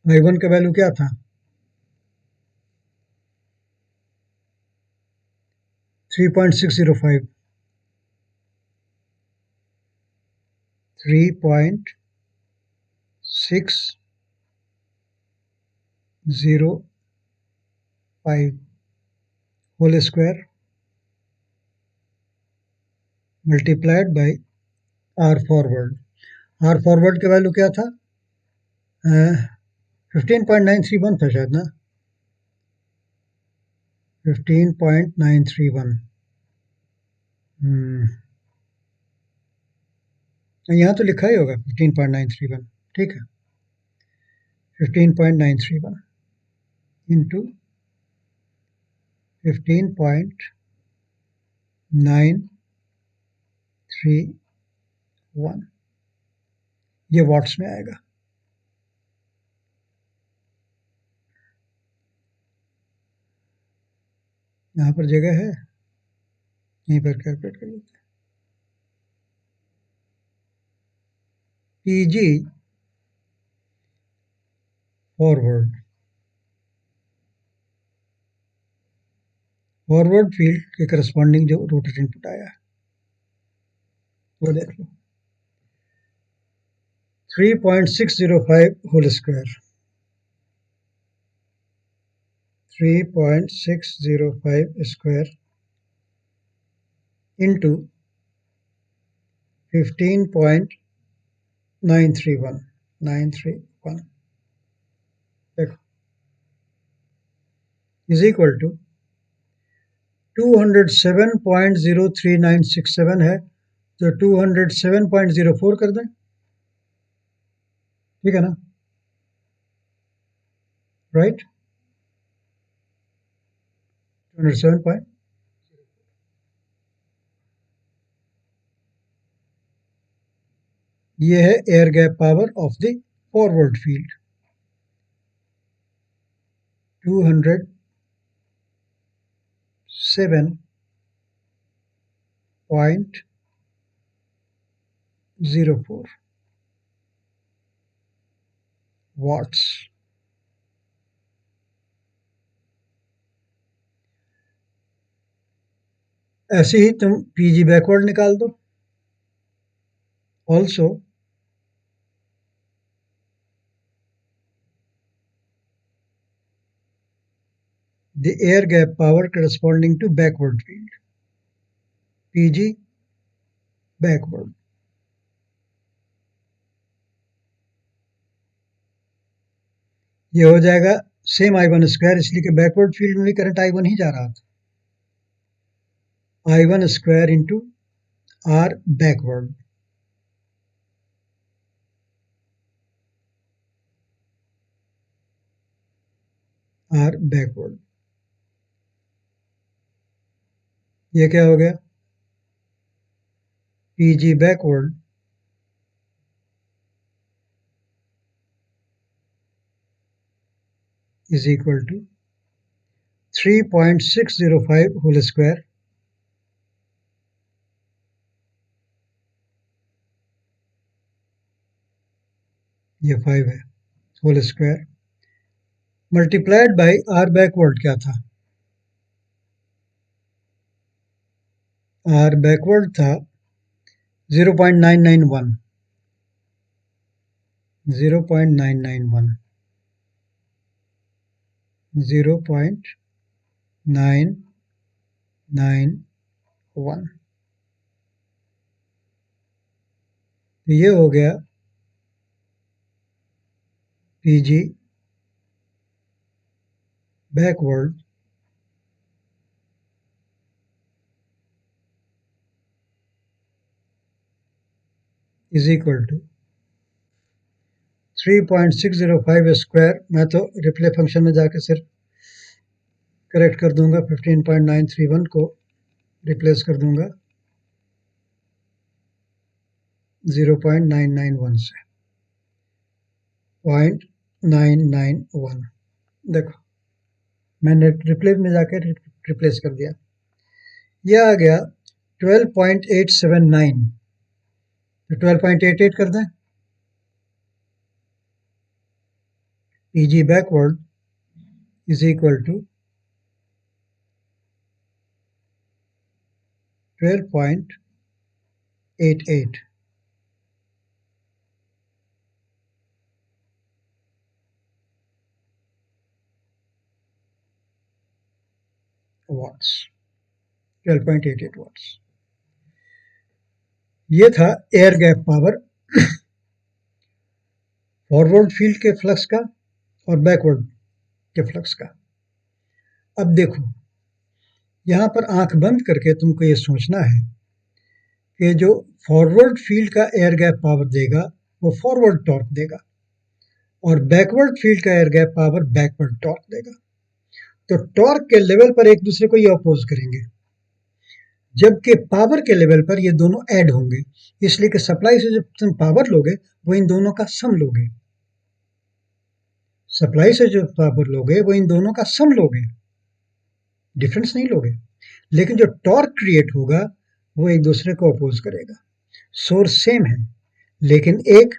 S1: I1 का वैल्यू क्या था? 3.605, 3.605 whole square multiplied by R forward. R forward का वैल्यू क्या था? 15.931 था शायद ना, 15.931। यहाँ तो लिखा ही होगा 15.931, ठीक है। 15.931 इंटू 15.931, ये वॉट्स में आएगा। यहाँ पर जगह है, यहीं पर कैलकुलेट कर लेते हैं। पीजी फॉरवर्ड, फॉरवर्ड फील्ड के करस्पॉन्डिंग जो रोटर इनपुट आया है वो देख लो, 3.605 होल स्क्वायर, 3.605 स्क्वायर इंटू 15.931 देखो इज इक्वल टू 207.03967 है, तो 207.04 कर दें, ठीक है ना, राइट। 207 ये है air gap power of the forward field, 207.04 watts। ऐसे ही तुम पीजी बैकवर्ड निकाल दो also the air gap power corresponding to backward field, Pg backward. ये हो जाएगा सेम I1 स्क्वायर, इसलिए कि बैकवर्ड फील्ड में भी करंट I1 ही जा रहा था. I1 square into R backward. R backward. ये क्या हो गया? Pg backward is equal to 3.605 whole square ये 5 है whole square multiplied by R backward. क्या था? आर बैकवर्ड था 0.991 0.991 0.991. ये हो गया Pg backward is equal to 3.605 square. मैं तो रिप्ले फंक्शन में जाके सिर्फ करेक्ट कर दूंगा, 15.931 को रिप्लेस कर दूंगा 0.991 से. 0.991 देखो मैंने रिप्ले में जाके रिप्लेस कर दिया. यह आ गया 12.879. तो 12.88 कर दें. Pg backward is equal to 12.88 watts. 12.88 watts. ये था air gap power forward field के फ्लक्स का और बैकवर्ड के फ्लक्स का. अब देखो यहां पर आंख बंद करके तुमको ये सोचना है कि जो फॉरवर्ड फील्ड का एयर गैप पावर देगा वो फॉरवर्ड टॉर्क देगा और बैकवर्ड फील्ड का air gap power backward torque देगा. तो टॉर्क के लेवल पर एक दूसरे को ये अपोज करेंगे, जबकि पावर के लेवल पर ये दोनों ऐड होंगे. इसलिए कि सप्लाई से जब तुम पावर लोगे वो इन दोनों का सम लोगे. सप्लाई से जो पावर लोगे वो इन दोनों का सम लोगे, डिफरेंस नहीं लोगे. लेकिन जो टॉर्क क्रिएट होगा वो एक दूसरे को अपोज करेगा. सोर्स सेम है लेकिन एक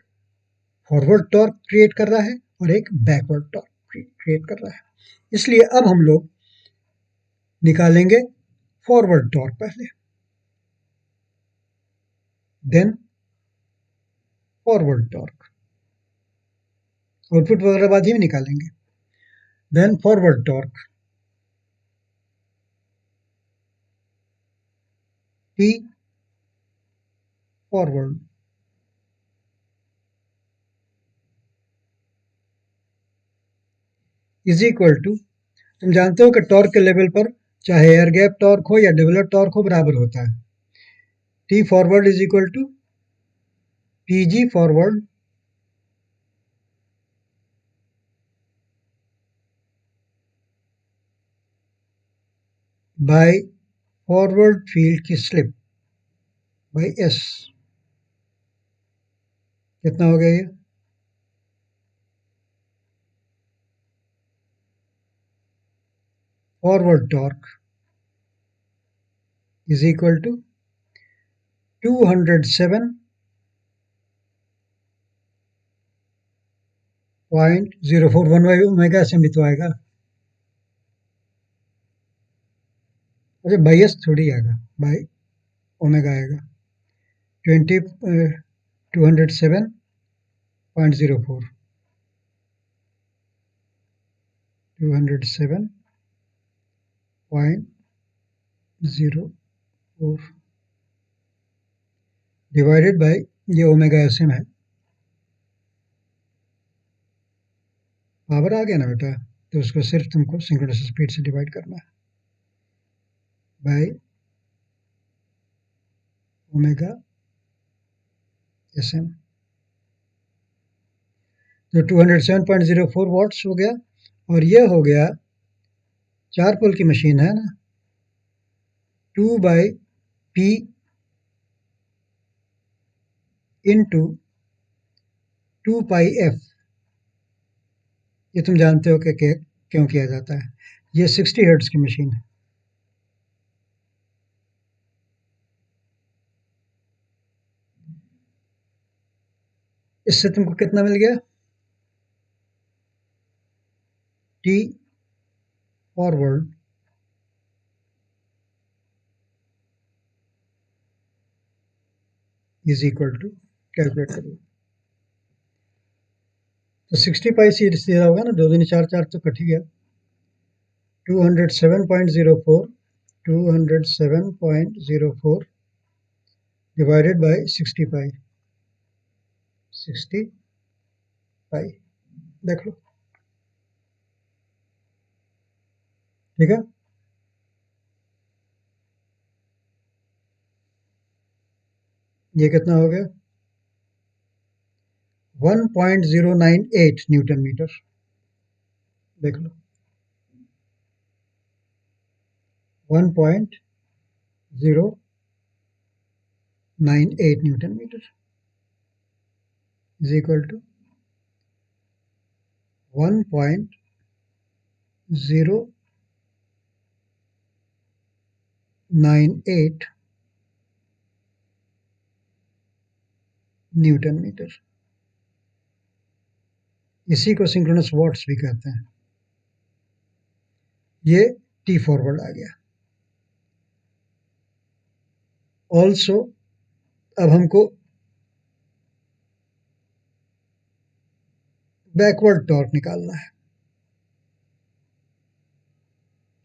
S1: फॉरवर्ड टॉर्क क्रिएट कर रहा है और एक बैकवर्ड टॉर्क क्रिएट कर रहा है. इसलिए अब हम लोग निकालेंगे फॉरवर्ड टॉर्क पहले, देन फॉरवर्ड टॉर्क. आउटपुट वगैरह बाद ही निकालेंगे. Then forward torque T forward is equal to, तुम जानते हो कि टॉर्क के लेवल पर चाहे एयर गैप टॉर्क हो या डेवलप टॉर्क हो बराबर होता है. T forward is equal to Pg forward by forward field की स्लिप बाय S. कितना हो गया ये? Forward torque is equal to 207.04 omega से भी तो आएगा. अरे बाई एस थोड़ी आएगा, बाई ओमेगा आएगा. 20 207.04 207.04 डिवाइडेड बाय ये ओमेगा एस एम है, पावर आ गया ना बेटा, तो उसको सिर्फ तुमको सिंक्रोनस स्पीड से डिवाइड करना है बाय ओमेगा एस एम। तो 207.04 वॉट्स हो गया, और ये हो गया 4 पोल की मशीन है ना, 2/P इंटू 2πf। ये तुम जानते हो कि क्यों किया जाता है। ये 60 हर्ट्ज की मशीन है। इससे तुमको कितना मिल गया, T forward is equal to, calculate करो तो 60 पाई सीधा होगा ना, 2 दूनी 4, 4 तो कट ही गया। 207.04 207.04 डिवाइडेड बाय 60 पाई, 60 पाई, देख लो, ठीक है। ये कितना हो गया, 1.098 न्यूटन मीटर, देख लो 1.098 newton metre is equal to 1.098 newton metre. इसी को सिंक्रोनस वॉट्स भी कहते हैं। ये टी फॉरवर्ड आ गया। ऑल्सो अब हमको बैकवर्ड टॉर्क निकालना है,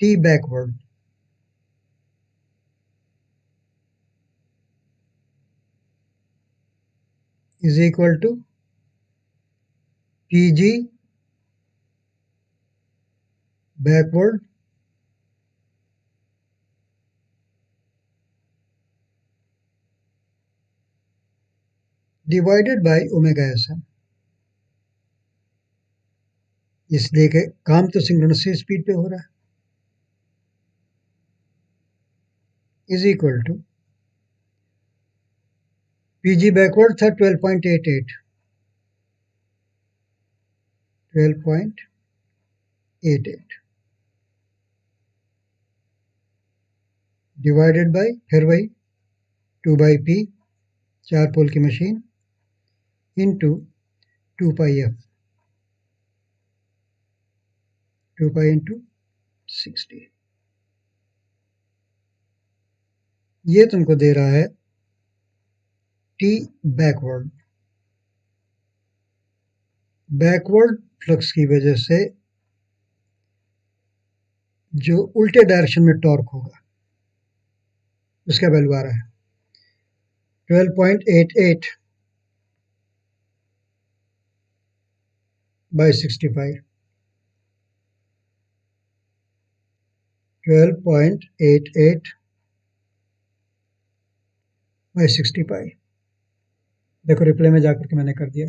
S1: T backward is equal to PG backward divided by omega S M. इसलिए कि काम तो सिंक्रोनस स्पीड पे हो रहा है, is equal to PG backward था 12.88 डिवाइडेड बाय फिर वही 2/P 4 पोल की मशीन इंटू 2πf 2π इंटू 60। ये तुमको दे रहा है टी बैकवर्ड। बैकवर्ड फ्लक्स की वजह से जो उल्टे डायरेक्शन में टॉर्क होगा उसका वैल्यू आ रहा है 12.88 बाय 65, 12.88 बाय 60 पाई। देखो रिप्ले में जाकर के मैंने कर दिया।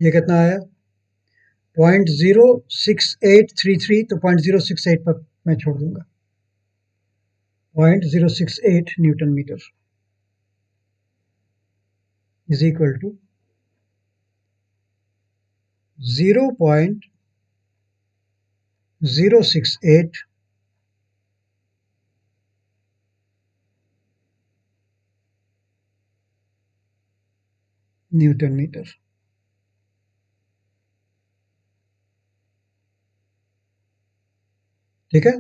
S1: ये कितना आया, 0.06833, तो 0.068 पर मैं छोड़ दूंगा, 0.068 newton metre is equal to 0.068 newton metre. ठीक है,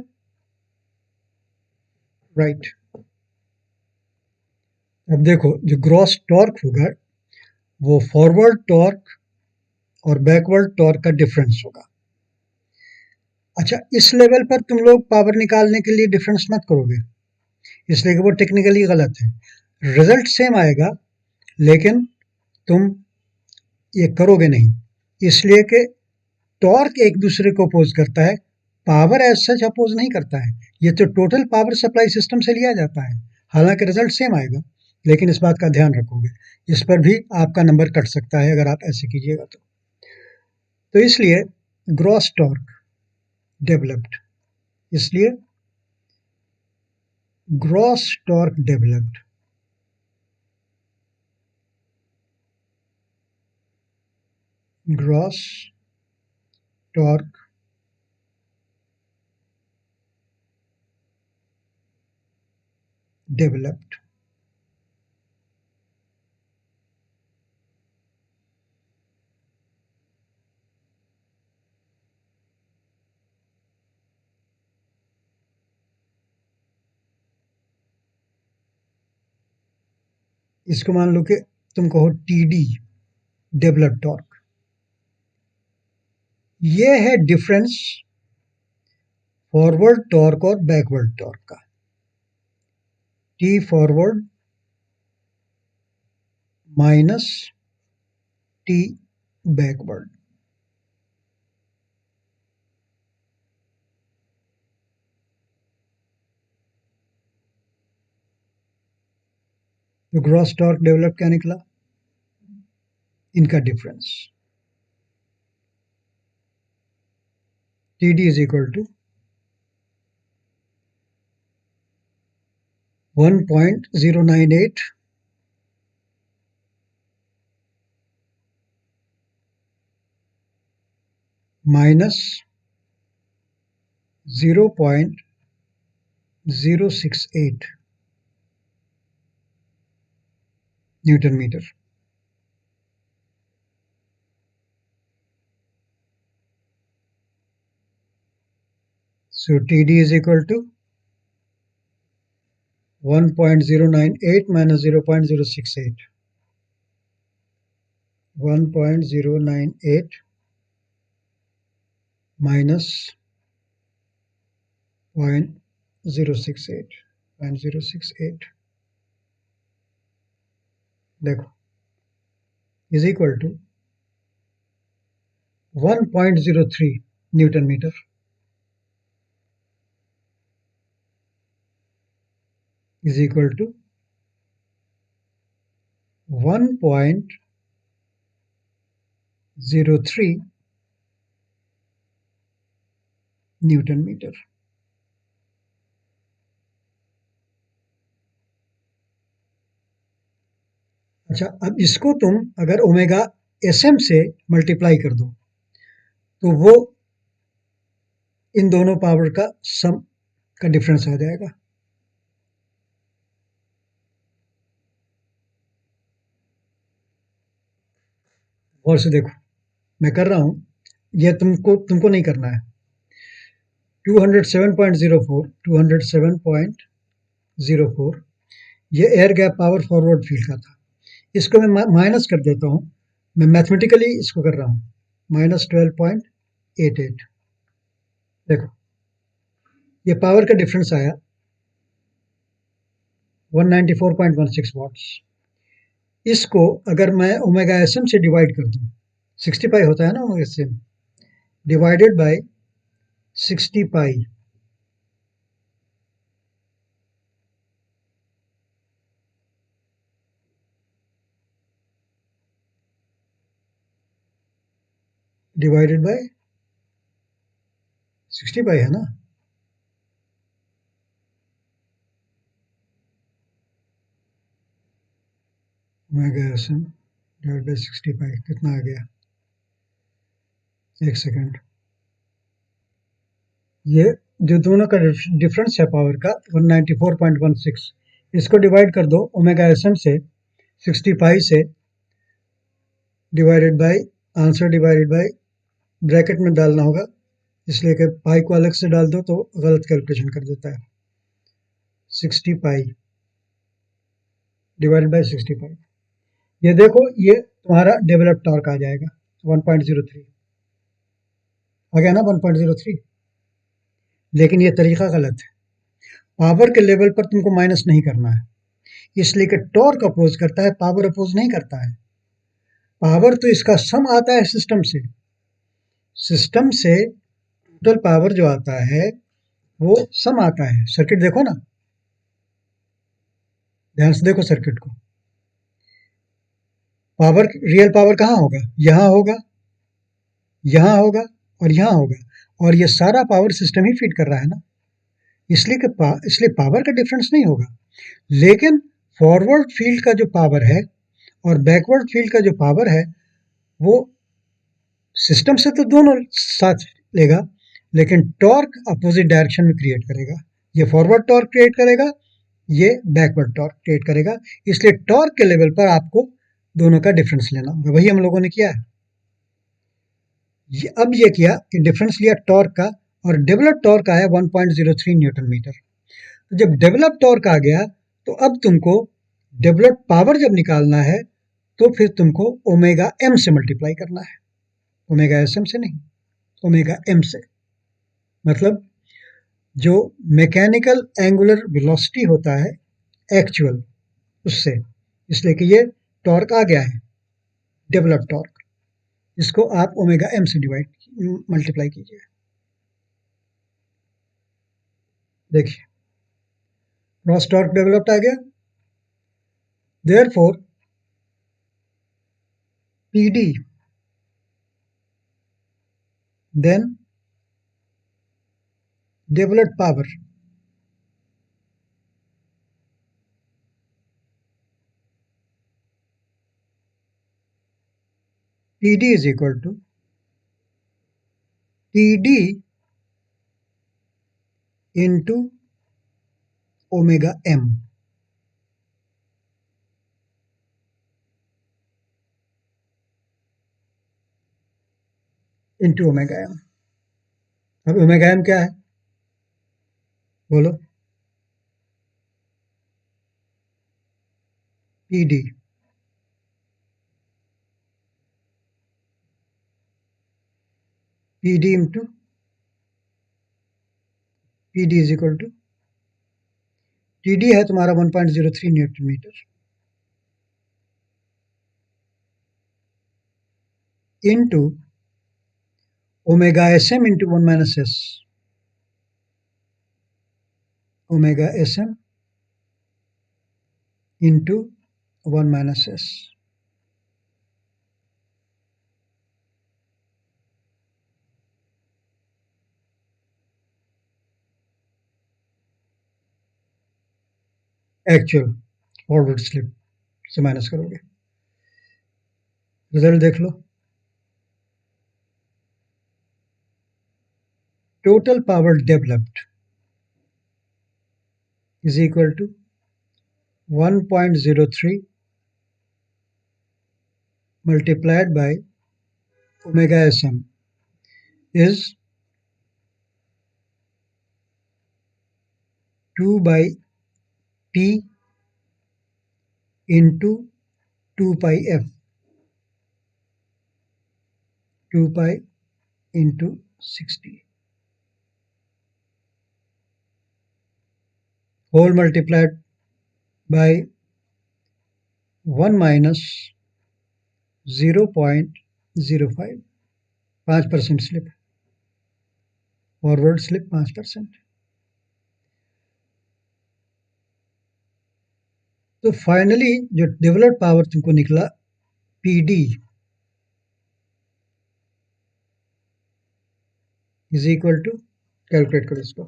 S1: राइट। अब देखो जो ग्रॉस टॉर्क होगा वो फॉरवर्ड टॉर्क और बैकवर्ड टॉर्क का डिफरेंस होगा। अच्छा, इस लेवल पर तुम लोग पावर निकालने के लिए डिफरेंस मत करोगे, इसलिए कि वो टेक्निकली गलत है। रिजल्ट सेम आएगा लेकिन तुम ये करोगे नहीं, इसलिए कि टॉर्क एक दूसरे को अपोज करता है, पावर एज सच अपोज नहीं करता है। ये तो टोटल पावर सप्लाई सिस्टम से लिया जाता है, हालांकि रिजल्ट सेम आएगा, लेकिन इस बात का ध्यान रखोगे। इस पर भी आपका नंबर कट सकता है अगर आप ऐसे कीजिएगा तो इसलिए ग्रॉस टॉर्क डेवलप्ड, इसलिए gross torque developed. Gross torque developed. इसको मान लो कि तुम कहो टीडी, डेवलप टॉर्क। ये है डिफरेंस फॉरवर्ड टॉर्क और बैकवर्ड टॉर्क का। T forward minus T backward. तो ग्रॉस टॉर्क डेवलप क्या निकला, इनका difference. T D is equal to 1.098 minus 0.068 newton metre. So TD is equal to 1.098 minus 0.068. 1.098 minus 0.068. 0.068 देखो is equal to 1.03 newton metre. is equal to 1.03 newton metre. अच्छा, अब इसको तुम अगर ओमेगा एसएम से मल्टीप्लाई कर दो तो वो इन दोनों पावर का सम का डिफरेंस आ जाएगा। और से देखो मैं कर रहा हूं, ये तुमको नहीं करना है। 207.04 207.04 ये air gap power forward field का था। इसको मैं माइनस कर देता हूं, मैं मैथमेटिकली इसको कर रहा हूं, -12.88। देखो ये पावर का डिफरेंस आया 194.16 वाट्स। इसको अगर मैं ओमेगा एसएम से डिवाइड कर दूं, 60 पाई होता है ना omega SM, divided by 60 pi divided by 60 pi है ना, omega SM divide by 60 pi कितना आ गया, एक सेकेंड। ये जो दोनों का डिफरेंस है पावर का 194.16, इसको डिवाइड कर दो ओमेगा एसएम से 60 पाई से, divided by answer divided by bracket में डालना होगा, इसलिए कि पाई को अलग से डाल दो तो गलत कैलकुलेशन कर देता है। 60 पाई डिवाइडेड बाय 65। ये देखो, ये तुम्हारा डेवलप टॉर्क आ जाएगा 1.03 आ गया ना, 1.03। लेकिन ये तरीका गलत है। पावर के लेवल पर तुमको माइनस नहीं करना है, इसलिए कि टॉर्क अपोज करता है, पावर अपोज नहीं करता है। पावर तो इसका सम आता है सिस्टम से। सिस्टम से टोटल पावर जो आता है वो सम आता है। सर्किट देखो ना, ध्यान से देखो सर्किट को। पावर, रियल पावर कहाँ होगा? यहाँ होगा, यहाँ होगा और यहाँ होगा, और ये सारा पावर सिस्टम ही फीड कर रहा है ना, इसलिए पावर का डिफरेंस नहीं होगा। लेकिन फॉरवर्ड फील्ड का जो पावर है और बैकवर्ड फील्ड का जो पावर है वो सिस्टम से तो दोनों साथ लेगा, लेकिन टॉर्क अपोजिट डायरेक्शन में क्रिएट करेगा। ये फॉरवर्ड टॉर्क क्रिएट करेगा, ये बैकवर्ड टॉर्क क्रिएट करेगा। इसलिए टॉर्क के लेवल पर आपको दोनों का डिफरेंस लेना होगा। वही हम लोगों ने किया है। अब ये किया कि डिफरेंस लिया टॉर्क का, और डेवलप टॉर्क आया 1.03 न्यूटन मीटर। जब डेवलप टॉर्क आ गया तो अब तुमको डेवलप पावर जब निकालना है तो फिर तुमको ओमेगा एम से मल्टीप्लाई करना है, ओमेगा एस एम से नहीं, ओमेगा एम से। मतलब जो मैकेनिकल एंगुलर वेलोसिटी होता है एक्चुअल, उससे। इसलिए कि ये टॉर्क आ गया है, डेवलप टॉर्क, इसको आप ओमेगा एम से मल्टीप्लाई कीजिए। देखिए, क्रॉस टॉर्क डेवलप्ड आ गया। Therefore PD then developed power PD is equal to TD into omega m। Into omega M. अब ओमेगा एम क्या है बोलो? PD PD into PD is equal to TD है तुम्हारा 1.03 newton metre into omega S M into 1 minus S, omega S M into 1 minus S. Actual forward slip से माइनस करोगे, रिजल्ट देख लो। Total power developed is equal to 1.03 multiplied by omega sm is 2 by P into 2 pi f, 2 pi into 60 whole multiplied by 1 minus 0.05, 5% slip, forward slip 5%। तो फाइनली जो डेवलप्ड पावर तुमको निकला PD is equal to, calculate करो इसको,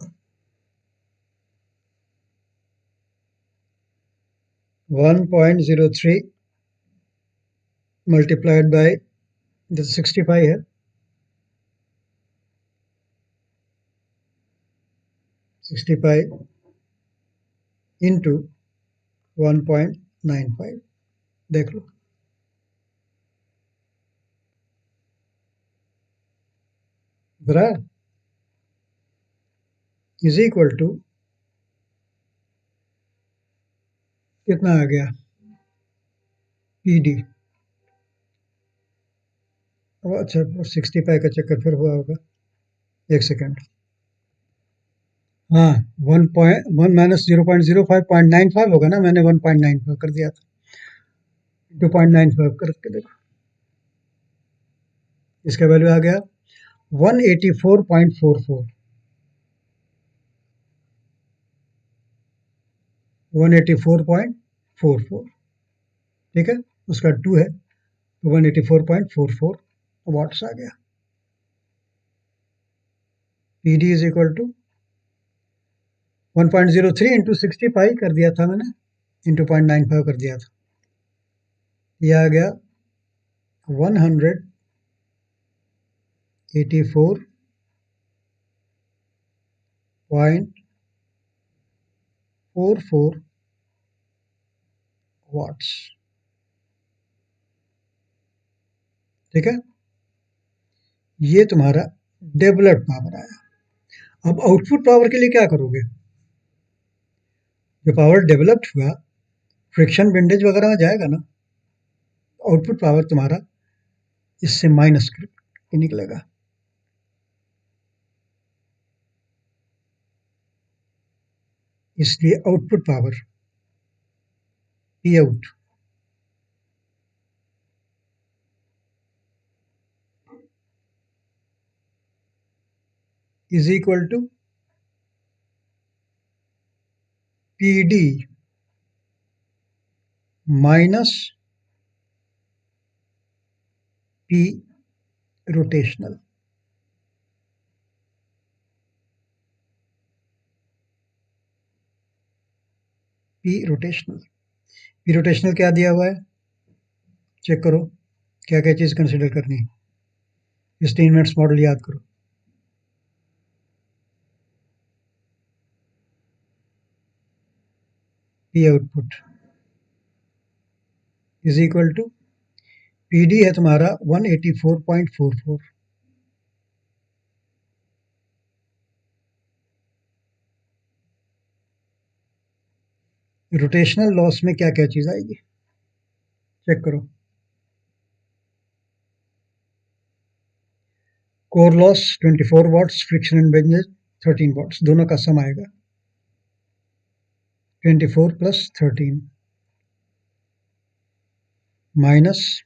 S1: 1.03 मल्टीप्लाइड बाय 65 है, 65 इंटू 1.95, देख लो। बराबर इज इक्वल टू कितना आ गया? PD। अच्छा 60 पाई का चक्कर फिर हुआ होगा, एक सेकेंड। हाँ 1 - 0.05 होगा ना, मैंने 1.95 कर दिया था, 2.95 करके देखो, इसका वैल्यू आ गया 184.44। 184.44, ठीक है, उसका 2 है तो 184.44 वाट्स आ गया। PD is equal to 1.03 into 60 pi कर दिया था मैंने, इंटू 0.95 कर दिया था, यह आ गया 184.44 वाट्स, ठीक है, ये तुम्हारा डेवलप्ड पावर आया। अब आउटपुट पावर के लिए क्या करोगे, जो पावर डेवलप्ड हुआ फ्रिक्शन विंडेज वगैरह में जाएगा ना, आउटपुट पावर तुम्हारा इससे माइनस करके निकलेगा। इसलिए output power P out is equal to PD minus P rotational. P rotational क्या दिया हुआ है, चेक करो क्या क्या चीज कंसिडर करनी है। स्टेनमेंट्स मॉडल याद करो। P output is equal to PD है तुम्हारा 184.44, रोटेशनल लॉस में क्या क्या चीज आएगी चेक करो। Core loss 24 watts, friction and बेंजेस 13 वाट्स, दोनों का सम आएगा 24 प्लस 13 माइनस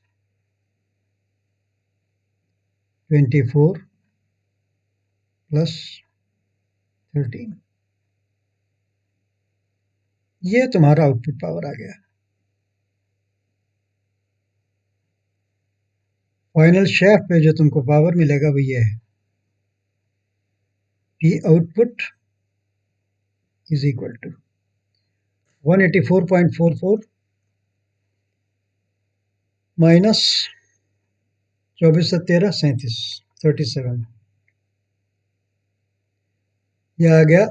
S1: 24 प्लस 13, ये तुम्हारा आउटपुट पावर आ गया। फाइनल शेफ पे जो तुमको पावर मिलेगा वो ये है, P output is equal to 184.44 minus 24 से 13 37, 37, यह आ गया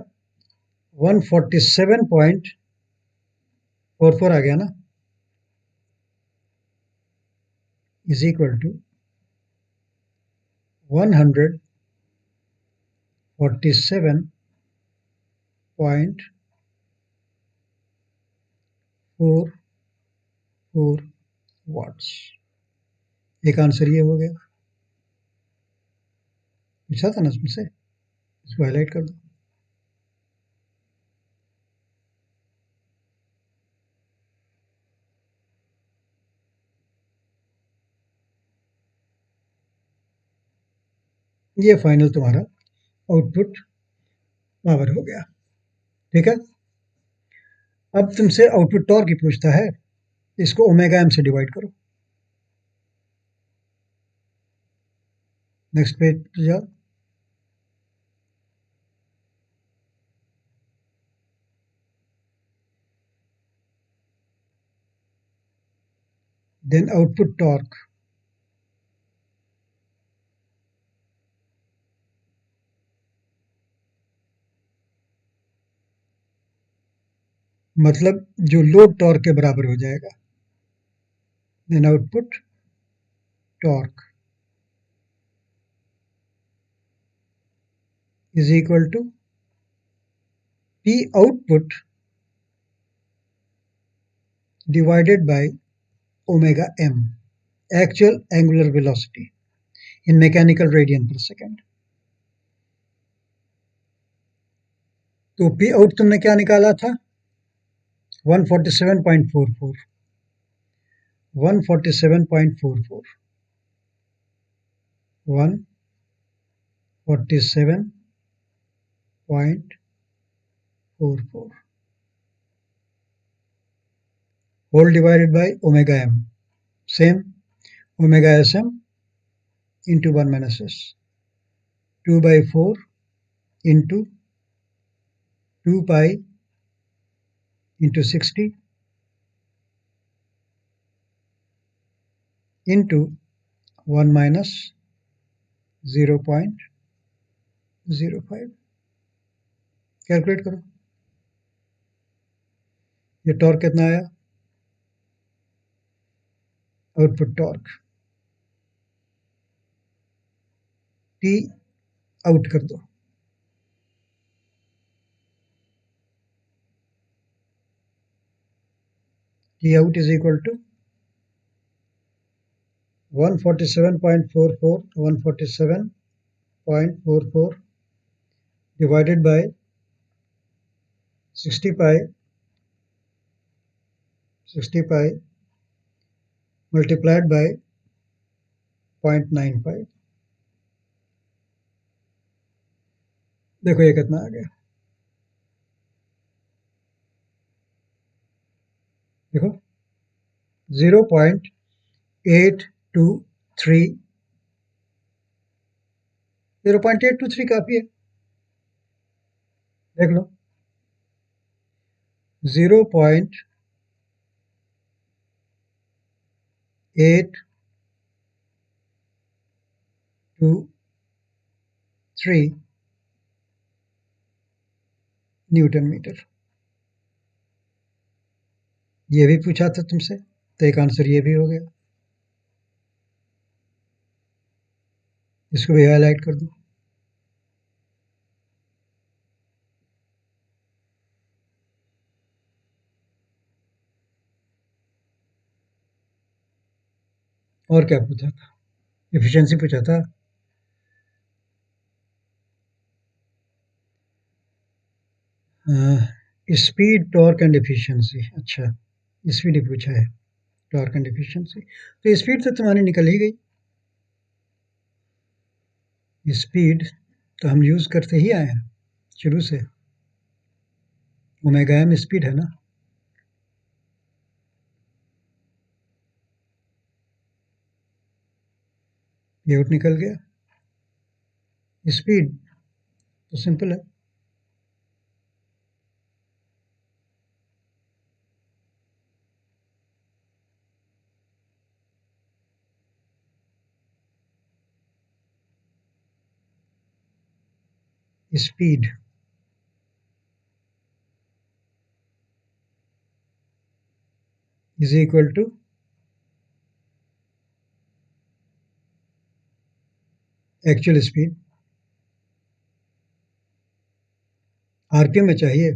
S1: 147.44 आ गया ना, इज इक्वल टू 147.44 वाट्स। एक आंसर ये हो गया, पूछा था ना तुमसे, इसको हाईलाइट कर दो। ये फाइनल तुम्हारा आउटपुट पावर हो गया, ठीक है। अब तुमसे आउटपुट टॉर्क ही पूछता है, इसको ओमेगा एम से डिवाइड करो। नेक्स्ट पेज पे जाओ, देन आउटपुट टॉर्क मतलब जो लोड टॉर्क के बराबर हो जाएगा, then output torque is equal to P output divided by omega m, actual angular velocity in mechanical radian per second. तो पी आउट तुमने क्या निकाला था? 147.44 147.44 147.44 whole divided by omega m, same omega sm into 1 minus s, 2 by 4 into 2 pi into 60 into 1 minus 0.05. Calculate करो, ये टॉर्क कितना आया? आउटपुट टॉर्क टी आउट कर दो, T out is equal to 147.44 divided by 60 pi multiplied by 0.95. देखो ये कितना आ गया, देखो 0.823 0.823 काफी है, देख लो 0.823 न्यूटन मीटर। ये भी पूछा था तुमसे, तो एक आंसर ये भी हो गया, इसको भी हाईलाइट कर दो। और क्या पूछा था? एफिशिएंसी पूछा था। स्पीड, टॉर्क एंड एफिशिएंसी, अच्छा स्पीड ही पूछा है, टॉर्क एंड एफिशिएंसी, तो स्पीड तो तुम्हारी निकल ही गई। स्पीड तो हम यूज करते ही आए हैं शुरू से, ओमेगा एम स्पीड है ना, ये आउट निकल गया। स्पीड तो सिंपल है, speed is equal to actual speed, RPM में चाहिए।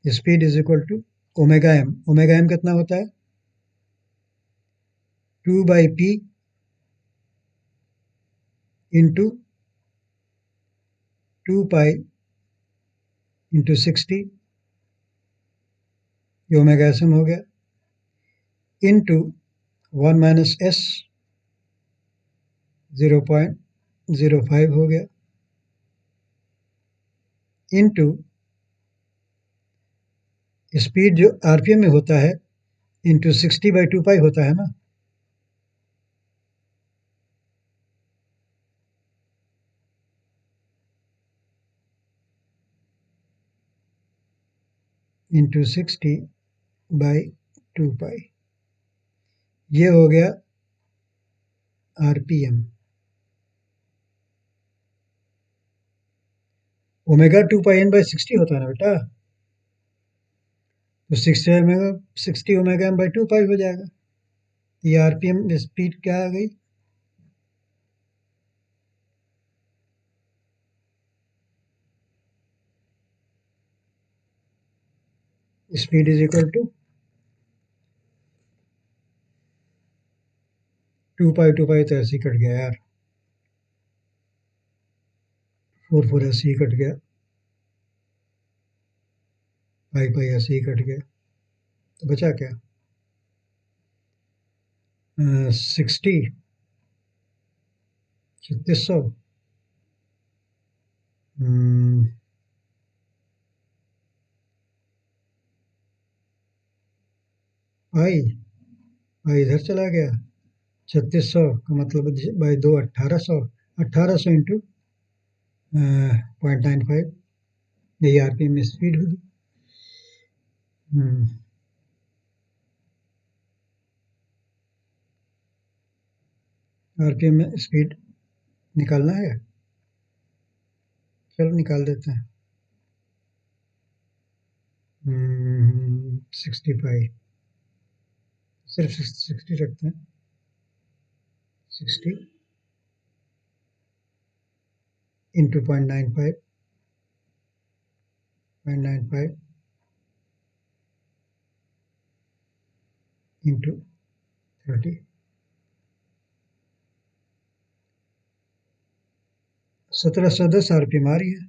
S1: Speed is equal to omega M, omega M कितना होता है? 2/p इंटू 2 पाई इंटू 60, ये ओमेगा एस एम हो गया, इंटू 1 माइनस एस 0.05 हो गया, इंटू स्पीड जो आरपीएम में होता है इंटू 60/2 पाई होता है ना, इंटू 60/2 पाई, ये हो गया RPM. Omega 2 pi n by 60 होता है ना बेटा, तो 60 ओमेगा एम बाई 2 पाई हो जाएगा। ये आरपीएम स्पीड क्या आ गई? स्पीड इज इक्वल टू 2 पाई तो ऐसे ही कट गया यार, 4 ऐसे ही कट गया, पाई ऐसे ही कट गया, तो बचा क्या? 60, 3600, पाई पाई इधर चला गया, 3600 का मतलब बाई 2 1800, 1800 इंटू 0.95, यही आरपीएम में स्पीड होगी। आरपीएम में स्पीड निकालना है, चलो निकाल देते हैं। 65, सिर्फ 60 रखते हैं, 60 इंटू 0.95 इंटू 30, 1710 आरपीएम आ रही है,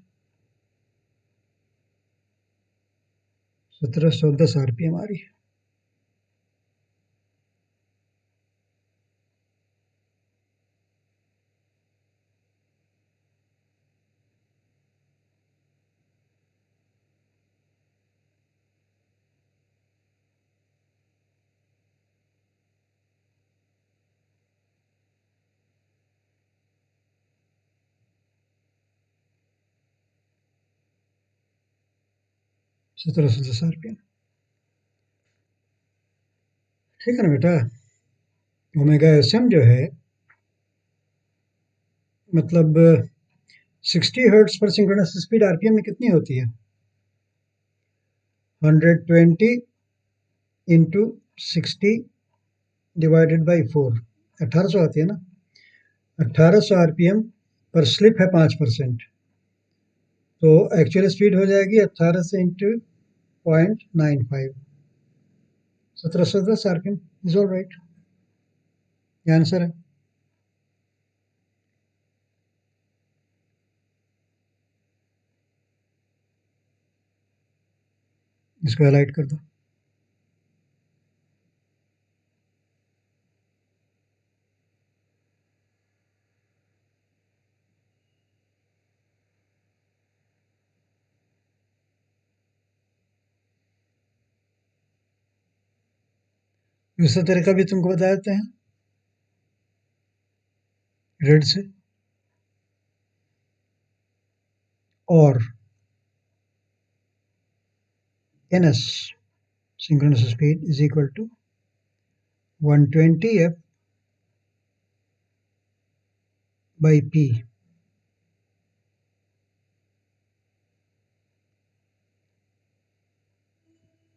S1: 1710 आरपीएम आ रही है। सत्रह सौ 10 आरपीएम, ठीक है ना बेटा। ओमेगा एसएम जो है मतलब 60 हर्ट्ज पर सिंक्रोनस स्पीड आरपीएम में कितनी होती है? 120 इंटू 60 डिवाइडेड बाई 4, 1800 आती है ना। 1800 आरपीएम पर स्लिप है 5%, तो एक्चुअल स्पीड हो जाएगी 1800 into 0.95, 1710 RPM is all right, ये आंसर है। इसको हाईलाइट कर दो। दूसरा तरीका भी तुमको बता देते हैं रेड से, और ns synchronous speed is equal to 120 f by p,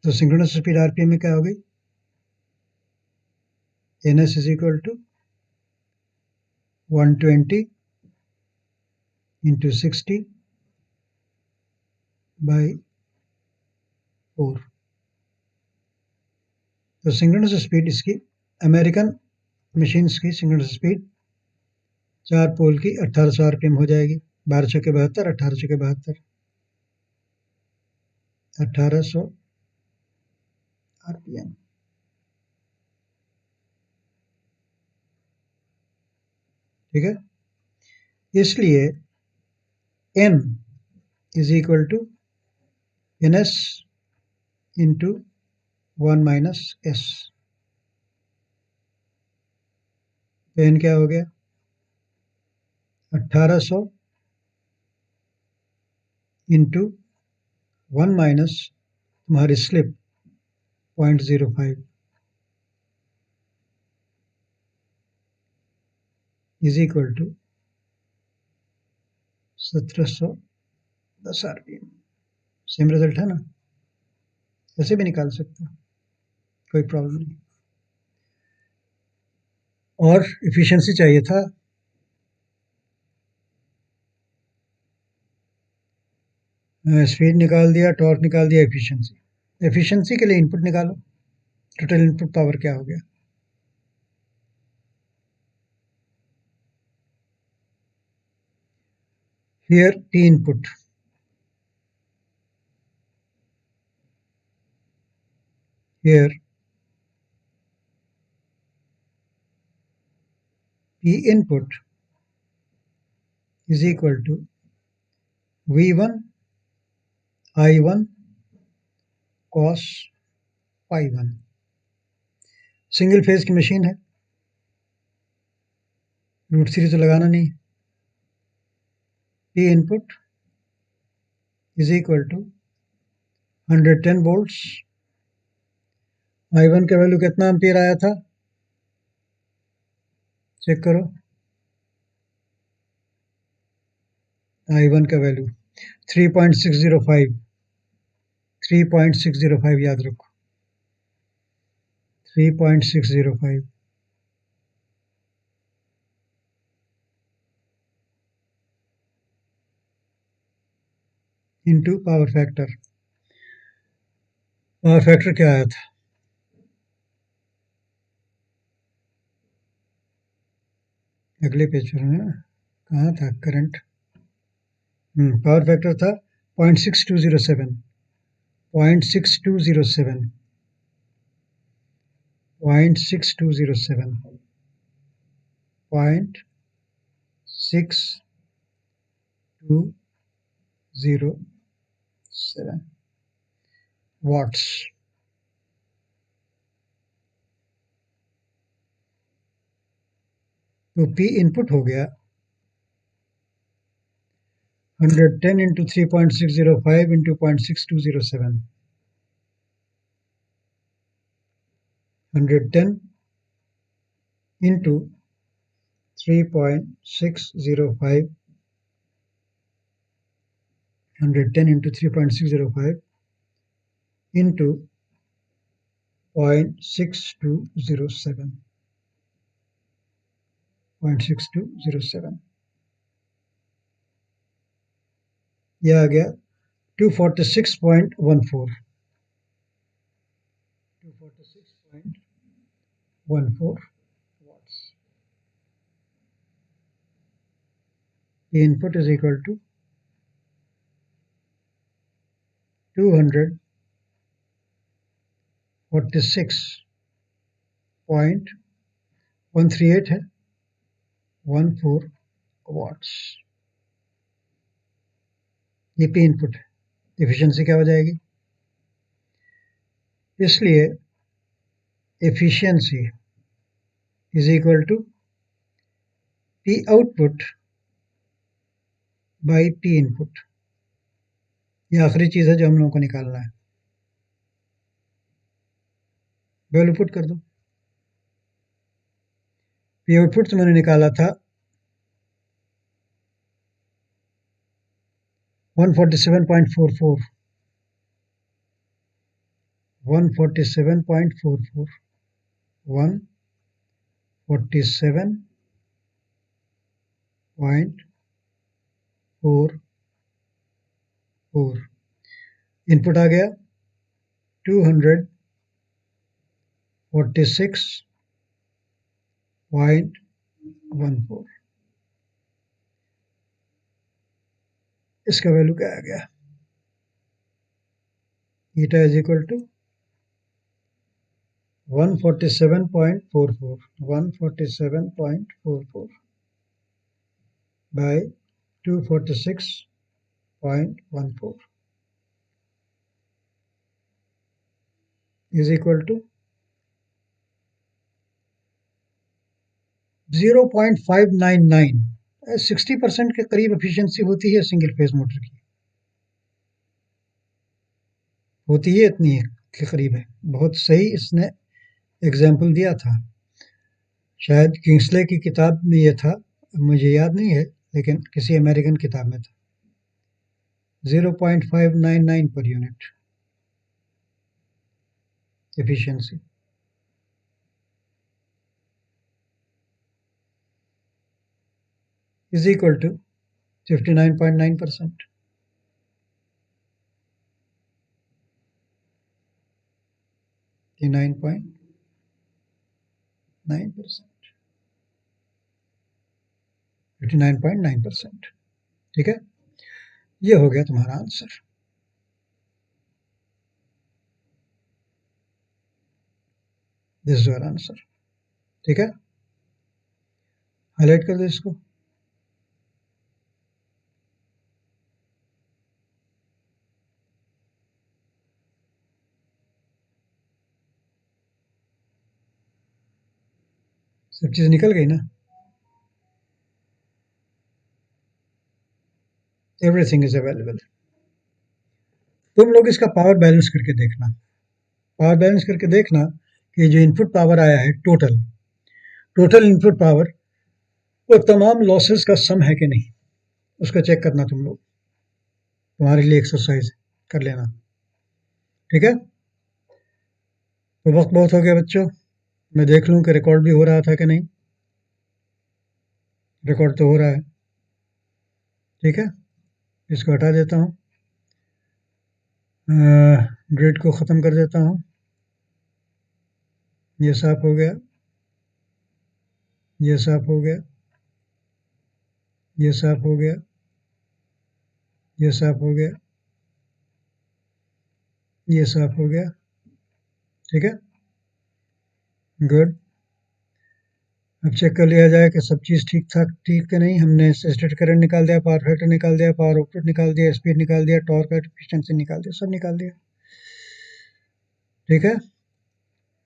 S1: तो सिंक्रोनस स्पीड आरपीएम में क्या हो गई? ns is equal to 120 into 60 by 4, तो सिंक्रोनस स्पीड इसकी अमेरिकन मशीन्स की सिंक्रोनस स्पीड 4 पोल की 1800 आरपीएम हो जाएगी, 1200 के 72, 1800 के 72, 1800 आरपीएम। ठीक है, इसलिए n is equal to ns into 1 minus s, तो n क्या हो गया? 1800 इंटू 1 माइनस तुम्हारी slip 0.05 is equal to 1710 RPM. Same result है ना, ऐसे भी निकाल सकते हो, कोई प्रॉब्लम नहीं। और एफिशिएंसी चाहिए था, स्पीड निकाल दिया, टॉर्क निकाल दिया, एफिशिएंसी। एफिशिएंसी के लिए इनपुट निकालो, टोटल इनपुट पावर क्या हो गया? Here P input, here P input is equal to V1 I1 cos phi 1. Single phase की मशीन है, रूट 3 तो लगाना नहीं. P input is equal to 110 volts. I1 का वैल्यू कितना एम्पियर आया था, चेक करो. I1 का वैल्यू 3.605, 3.605 याद रखो, 3.605 into power factor. Power factor क्या आया था, अगले पेज पर है ना, कहाँ था करंट. पावर फैक्टर था 0.6207, 0.6207, 0.6207, 0.6207 watts. तो P इनपुट हो गया 110 into 3.605 into 0.6207. 110 into 3.605, 110 into 3.605 into 0.6207, 0.6207. यह आ गया 246.14, 246.14 watts. The input is equal to 246.138 है, 14 watts. ये P इनपुट है, एफिशिएंसी क्या हो जाएगी, इसलिए efficiency is equal to P output by P input. ये आखिरी चीज है जो हम लोगों को निकालना है. वैल्यू पुट कर दो. P आउटपुट से मैंने निकाला था 147.44, 147.44, 147.44. इनपुट आ गया 246.14. इसका वैल्यू क्या आ गया, eta is equal to 147.44, 147.44 by 246.14 is equal to 0.599. 60% के करीब एफिशिएंसी होती है सिंगल फेज मोटर की, होती है इतनी के करीब है. बहुत सही इसने एग्जाम्पल दिया था, शायद किंग्सले की किताब में ये था, मुझे याद नहीं है, लेकिन किसी अमेरिकन किताब में था. 0.599 per unit efficiency. is equal to 59.9%. 59.9%, 59.9%. ठीक है. ये हो गया तुम्हारा answer. This is your answer. ठीक है, हाईलाइट कर दो इसको। सब चीज निकल गई ना? Everything is available. तुम लोग इसका पावर बैलेंस करके देखना। पावर बैलेंस करके देखना कि जो इनपुट पावर आया है टोटल, टोटल इनपुट पावर वो तमाम लॉसेस का सम है कि नहीं, उसको चेक करना तुम लोग। तुम्हारे लिए एक्सरसाइज कर लेना। ठीक है, तो वक्त बहुत हो गया बच्चों, मैं देख लूं कि रिकॉर्ड भी हो रहा था कि नहीं। रिकॉर्ड तो हो रहा है। ठीक है, इसको हटा देता हूँ, ग्रिड को ख़त्म कर देता हूँ। ये साफ हो गया, ये साफ हो गया, ये साफ हो गया, ये साफ हो गया, ये साफ हो गया। ठीक है, गुड। अब चेक कर लिया जाए कि सब चीज़ ठीक ठाक ठीक है नहीं। हमने स्टेट करंट निकाल दिया, पावर फैक्टर निकाल दिया, पावर आउटपुट निकाल दिया, स्पीड निकाल दिया, टॉर्क एफिशिएंसी निकाल दिया, सब निकाल दिया। ठीक है,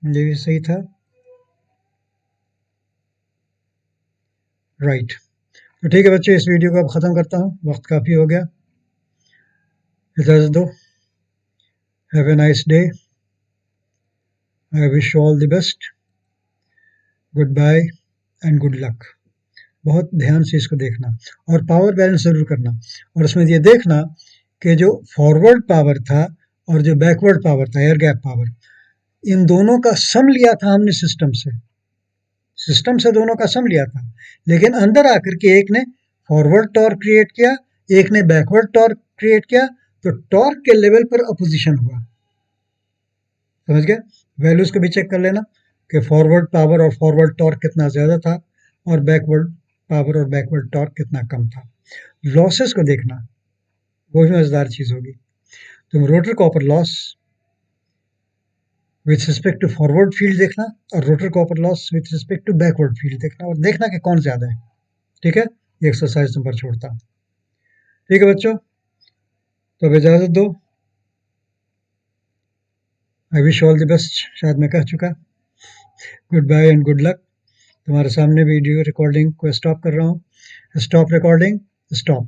S1: ये भी सही था। राइट, तो ठीक है बच्चों, इस वीडियो को अब ख़त्म करता हूँ, वक्त काफ़ी हो गया। इजाज़त दो। Have a nice day. I wish you all the best. Goodbye and good luck. बहुत ध्यान से इसको देखना और पावर बैलेंस ज़रूर करना, और उसमें ये देखना कि जो फॉरवर्ड पावर था और जो बैकवर्ड पावर था, एयर गैप पावर, इन दोनों का सम लिया था हमने सिस्टम से। सिस्टम से दोनों का सम लिया था, लेकिन अंदर आकर के एक ने फॉरवर्ड टॉर्क क्रिएट किया, एक ने बैकवर्ड टॉर्क क्रिएट किया, तो टॉर्क के लेवल पर अपोजिशन हुआ। समझ गए? वैल्यूज को भी चेक कर लेना कि फॉरवर्ड पावर और फॉरवर्ड टॉर्क कितना ज़्यादा था और बैकवर्ड पावर और बैकवर्ड टॉर्क कितना कम था। लॉसेस को देखना, वो भी मज़ेदार चीज़ होगी। तुम rotor copper loss with respect to forward field देखना और rotor copper loss with respect to backward field देखना, और देखना कि कौन ज़्यादा है। ठीक है, ये एक्सरसाइज तुम पर छोड़ता हूँ। ठीक है बच्चों, तो अब इजाज़त दो। I wish all the best, शायद मैं कह चुका। Goodbye and good luck. तुम्हारे सामने वीडियो रिकॉर्डिंग को स्टॉप कर रहा हूँ। Stop recording, stop.